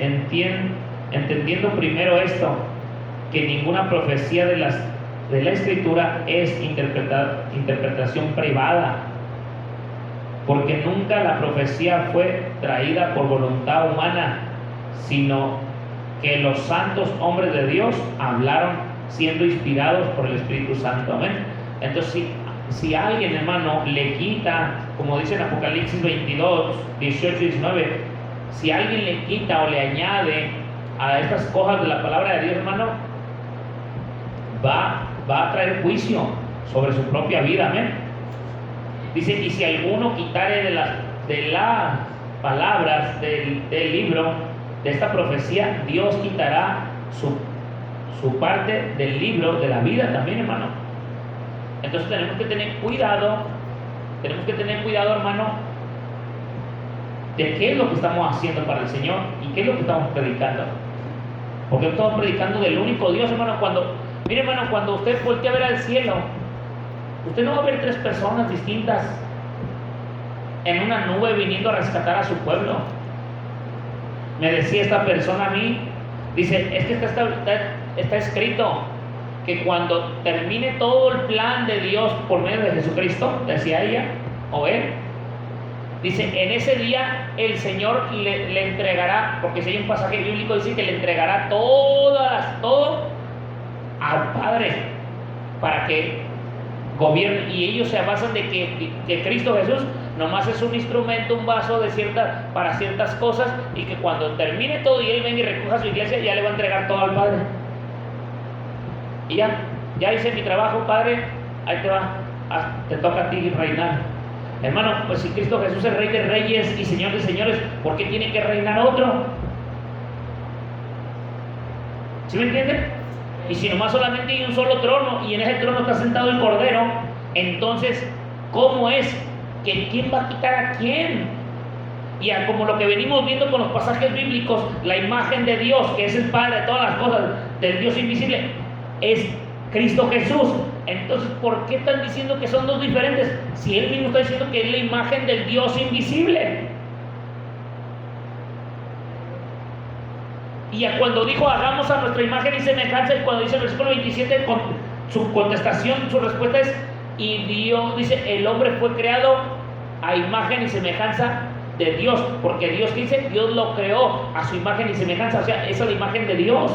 entendiendo primero esto, que ninguna profecía de la Escritura es interpretación privada, porque nunca la profecía fue traída por voluntad humana, sino que los santos hombres de Dios hablaron siendo inspirados por el Espíritu Santo. Amén. Entonces, si alguien, hermano, le quita, como dice en Apocalipsis 22, 18 y 19, si alguien le quita o le añade a estas cosas de la palabra de Dios, hermano, va a traer juicio sobre su propia vida. Amén. Dice, y si alguno quitare de las palabras del libro de esta profecía, Dios quitará su parte del libro de la vida también, hermano. Entonces tenemos que tener cuidado, hermano, de qué es lo que estamos haciendo para el Señor y qué es lo que estamos predicando. Porque estamos predicando del único Dios, hermano. Mire, hermano, cuando usted voltea a ver al cielo, usted no va a ver 3 personas distintas en una nube viniendo a rescatar a su pueblo. Me decía esta persona a mí, dice, es que está escrito que cuando termine todo el plan de Dios por medio de Jesucristo, decía ella, o él, dice, en ese día el Señor le entregará, porque si hay un pasaje bíblico dice que le entregará todo al Padre para que gobierne, y ellos se basan de que Cristo Jesús nomás es un instrumento, un vaso para ciertas cosas, y que cuando termine todo y Él venga y recoja su iglesia, ya le va a entregar todo al Padre. Y ya hice mi trabajo, Padre, ahí te va, te toca a ti reinar. Hermano, pues si Cristo Jesús es Rey de Reyes y Señor de Señores, ¿por qué tiene que reinar otro? ¿Sí me entienden? Y si nomás solamente hay un solo trono y en ese trono está sentado el Cordero, entonces, ¿cómo es que quién va a quitar a quién? Y como lo que venimos viendo con los pasajes bíblicos, la imagen de Dios, que es el Padre de todas las cosas, del Dios invisible, es Cristo Jesús. Entonces, ¿por qué están diciendo que son dos diferentes? Si Él mismo está diciendo que es la imagen del Dios invisible. Y cuando dijo, hagamos a nuestra imagen y semejanza, y cuando dice el versículo 27, con su contestación, su respuesta es, y Dios, dice, el hombre fue creado a imagen y semejanza de Dios, porque Dios, ¿qué dice? Dios lo creó a su imagen y semejanza, o sea, esa es la imagen de Dios.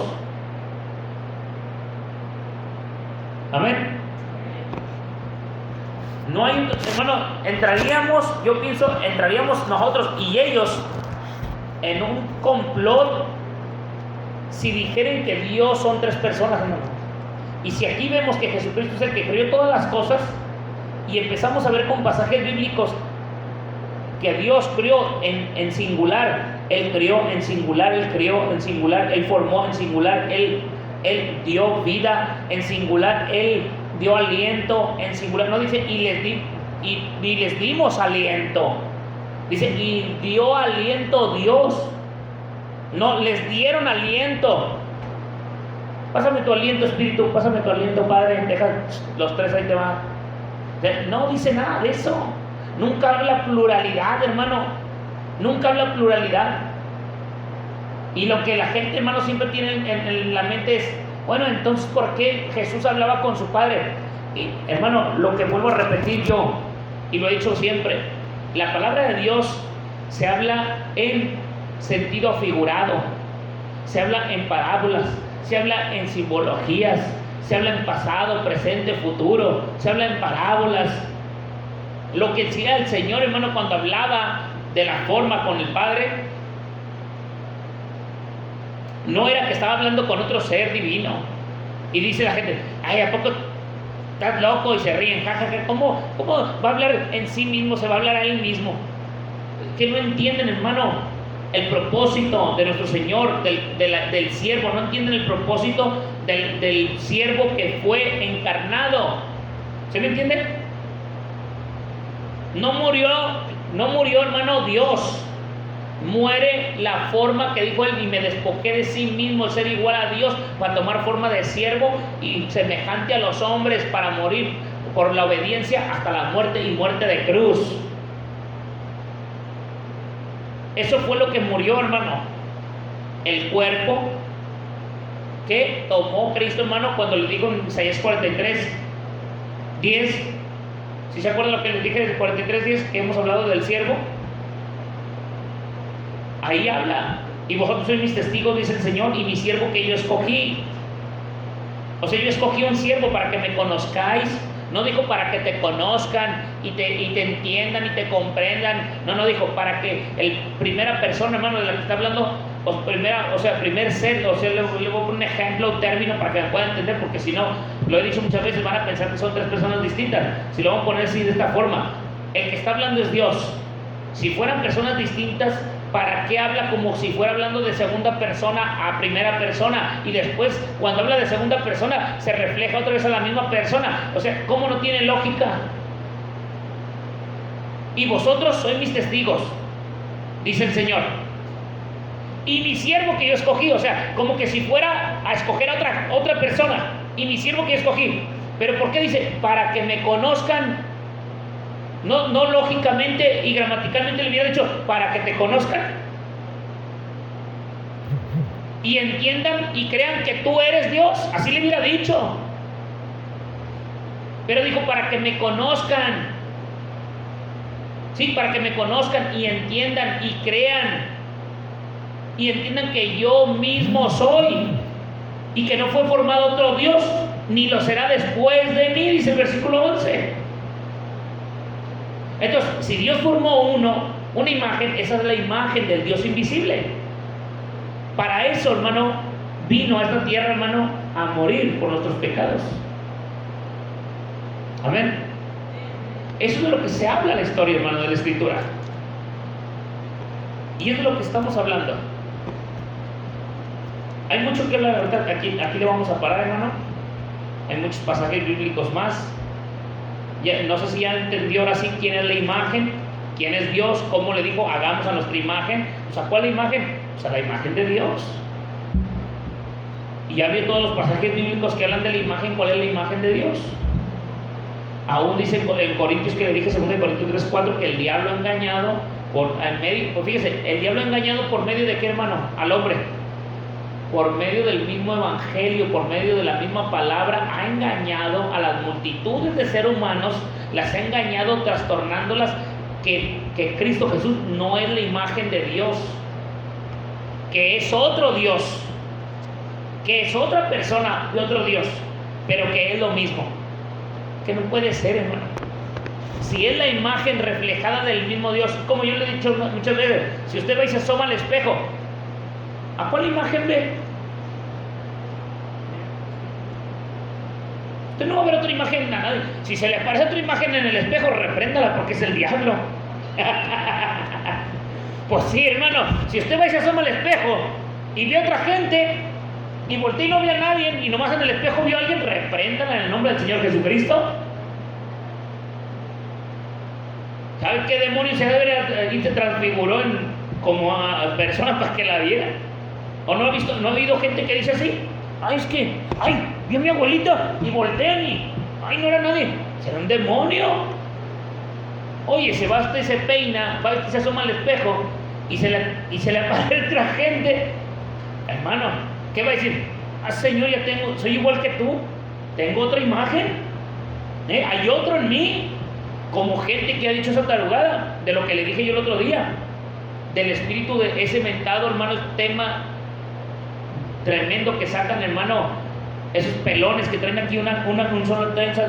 Amén. No hay, hermano, entraríamos nosotros y ellos en un complot si dijeren que Dios son 3 personas, hermano. Y si aquí vemos que Jesucristo es el que creó todas las cosas, y empezamos a ver con pasajes bíblicos que Dios creó en singular, Él creó en singular, Él creó en singular, Él formó en singular, Él dio vida en singular, Él dio aliento en singular. No dice y les dimos aliento, dice y dio aliento Dios. No, les dieron aliento. Pásame tu aliento, Espíritu, pásame tu aliento, Padre, deja los 3, ahí te va. No dice nada de eso. Nunca habla pluralidad, hermano. Nunca habla pluralidad. Y lo que la gente, hermano, siempre tiene en la mente es, bueno, entonces, ¿por qué Jesús hablaba con su Padre? Y, hermano, lo que vuelvo a repetir yo, y lo he dicho siempre, la palabra de Dios se habla en sentido figurado, se habla en parábolas, se habla en simbologías, se habla en pasado, presente, futuro, se habla en parábolas. Lo que decía el Señor, hermano, cuando hablaba de la forma con el Padre, no era que estaba hablando con otro ser divino. Y dice la gente, ay, ¿a poco estás loco? Y se ríen, jajaja. ¿Cómo va a hablar en sí mismo? Se va a hablar a él mismo. Que no entienden, hermano, el propósito de nuestro Señor, del siervo. No entienden el propósito del siervo que fue encarnado. ¿Se me entiende? No murió, hermano, Dios. Muere la forma que dijo él, y me despojé de sí mismo, ser igual a Dios, para tomar forma de siervo y semejante a los hombres, para morir por la obediencia hasta la muerte, y muerte de cruz. Eso fue lo que murió, hermano. El cuerpo que tomó Cristo, hermano, cuando le dijo en Isaías 43, 10. ¿Sí se acuerdan lo que les dije del 43, 10, que hemos hablado del siervo? Ahí habla, y vosotros sois mis testigos, dice el Señor, y mi siervo que yo escogí. O sea, yo escogí un siervo para que me conozcáis. No dijo para que te conozcan y te entiendan y te comprendan. No dijo para que el primera persona, hermano, de la que está hablando, primer ser. O sea, le voy a poner un ejemplo, un término para que me puedan entender, porque si no, lo he dicho muchas veces, van a pensar que son tres personas distintas. Si lo vamos a poner así, de esta forma, el que está hablando es Dios. Si fueran personas distintas, ¿para qué habla como si fuera hablando de segunda persona a primera persona? Y después, cuando habla de segunda persona, se refleja otra vez a la misma persona. O sea, ¿cómo no tiene lógica? Y vosotros sois mis testigos, dice el Señor. Y mi siervo que yo escogí, o sea, como que si fuera a escoger a otra persona. Y mi siervo que yo escogí. ¿Pero por qué dice? Para que me conozcan. No lógicamente y gramaticalmente le hubiera dicho para que te conozcan y entiendan y crean que tú eres Dios. Así le hubiera dicho. Pero dijo para que me conozcan. Sí, para que me conozcan y entiendan y crean y entiendan que yo mismo soy y que no fue formado otro Dios ni lo será después de mí, dice el versículo 11. Entonces, si Dios formó una imagen, esa es la imagen del Dios invisible. Para eso, hermano, vino a esta tierra, hermano, a morir por nuestros pecados. Amén. Eso es de lo que se habla en la historia, hermano, de la Escritura. Y es de lo que estamos hablando. Hay mucho que hablar, ahorita aquí le vamos a parar, hermano. Hay muchos pasajes bíblicos más. Ya, no sé si ya entendió ahora sí quién es la imagen, quién es Dios, cómo le dijo, hagamos a nuestra imagen. O sea, ¿cuál es la imagen? O sea, la imagen de Dios. Y ya vio todos los pasajes bíblicos que hablan de la imagen, ¿cuál es la imagen de Dios? Aún dice en Corintios, que le dije, 2 Corintios 3:4, que el diablo ha engañado pues fíjese, el diablo ha engañado por medio de qué, hermano, al hombre. Por medio del mismo evangelio, por medio de la misma palabra, ha engañado a las multitudes de seres humanos, las ha engañado trastornándolas, que Cristo Jesús no es la imagen de Dios, que es otro Dios, que es otra persona de otro Dios, pero que es lo mismo. Que no puede ser, hermano. Si es la imagen reflejada del mismo Dios, como yo le he dicho muchas veces, si usted va y se asoma al espejo, ¿a cuál imagen ve? Usted no va a ver otra imagen a nadie. Si se le aparece otra imagen en el espejo, repréndala, porque es el diablo. Pues sí, hermano, si usted va y se asoma al espejo y ve a otra gente y voltea y no ve a nadie y nomás en el espejo vio a alguien, repréndala en el nombre del Señor Jesucristo. ¿Sabe qué demonio se debe y se transfiguró como a personas para que la viera? ¿O no ha oído gente que dice así? Ay, es que, vi a mi abuelita y voltean y, no era nadie. ¿Será un demonio? Oye, se va usted y se peina, va y se asoma al espejo y se le aparece otra gente. Hermano, ¿qué va a decir? Señor, soy igual que tú, tengo otra imagen, hay otro en mí, como gente que ha dicho esa tarugada de lo que le dije yo el otro día. del espíritu de ese mentado, hermano, tema tremendo que sacan, hermano, esos pelones que traen aquí un solo trenza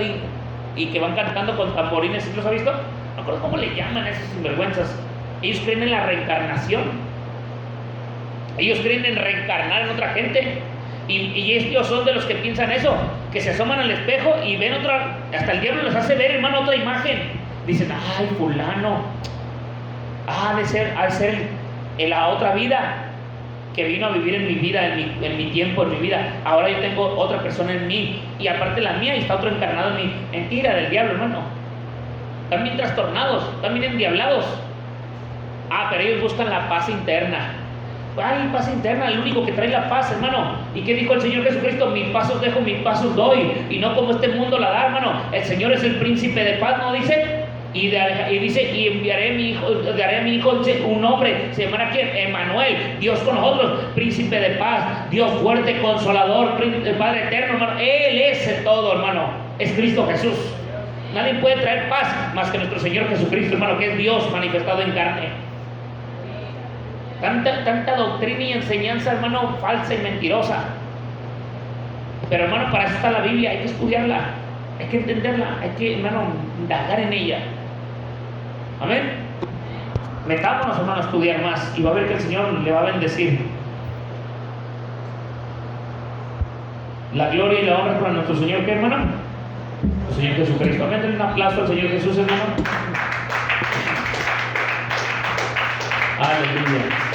y que van cantando con tamborines. ¿Sí los ha visto? No acuerdo cómo le llaman a esos sinvergüenzas. Ellos creen en la reencarnación. Ellos creen en reencarnar en otra gente. Y ellos son de los que piensan eso, que se asoman al espejo y ven otra, hasta el diablo les hace ver, hermano, otra imagen. Dicen, ay, fulano, ha de ser en la otra vida que vino a vivir en mi vida, en mi tiempo, en mi vida. Ahora yo tengo otra persona en mí, y aparte la mía, y está otro encarnado en mí. Mentira del diablo, hermano. Están bien trastornados, están bien endiablados. Pero ellos buscan la paz interna. Ay, paz interna, el único que trae la paz, hermano. ¿Y qué dijo el Señor Jesucristo? Mi paz os dejo, mi paz os doy, y no como este mundo la da, hermano. El Señor es el príncipe de paz, ¿no dice? Y dice, y enviaré a mi hijo, daré a mi hijo un nombre, se llamará ¿quién? Emmanuel, Dios con nosotros, príncipe de paz, Dios fuerte, consolador, el Padre eterno, hermano. Él es todo, hermano. Es Cristo Jesús. Nadie puede traer paz más que nuestro Señor Jesucristo, hermano, que es Dios manifestado en carne. Tanta doctrina y enseñanza, hermano, falsa y mentirosa. Pero, hermano, para eso está la Biblia. Hay que estudiarla, hay que entenderla, hay que, hermano, indagar en ella. Amén. Metámonos, hermano, a estudiar más, y va a ver que el Señor le va a bendecir. La gloria y la honra para nuestro Señor, ¿qué, hermano? El Señor Jesucristo. Amén. Denle un aplauso al Señor Jesús, hermano. Aleluya.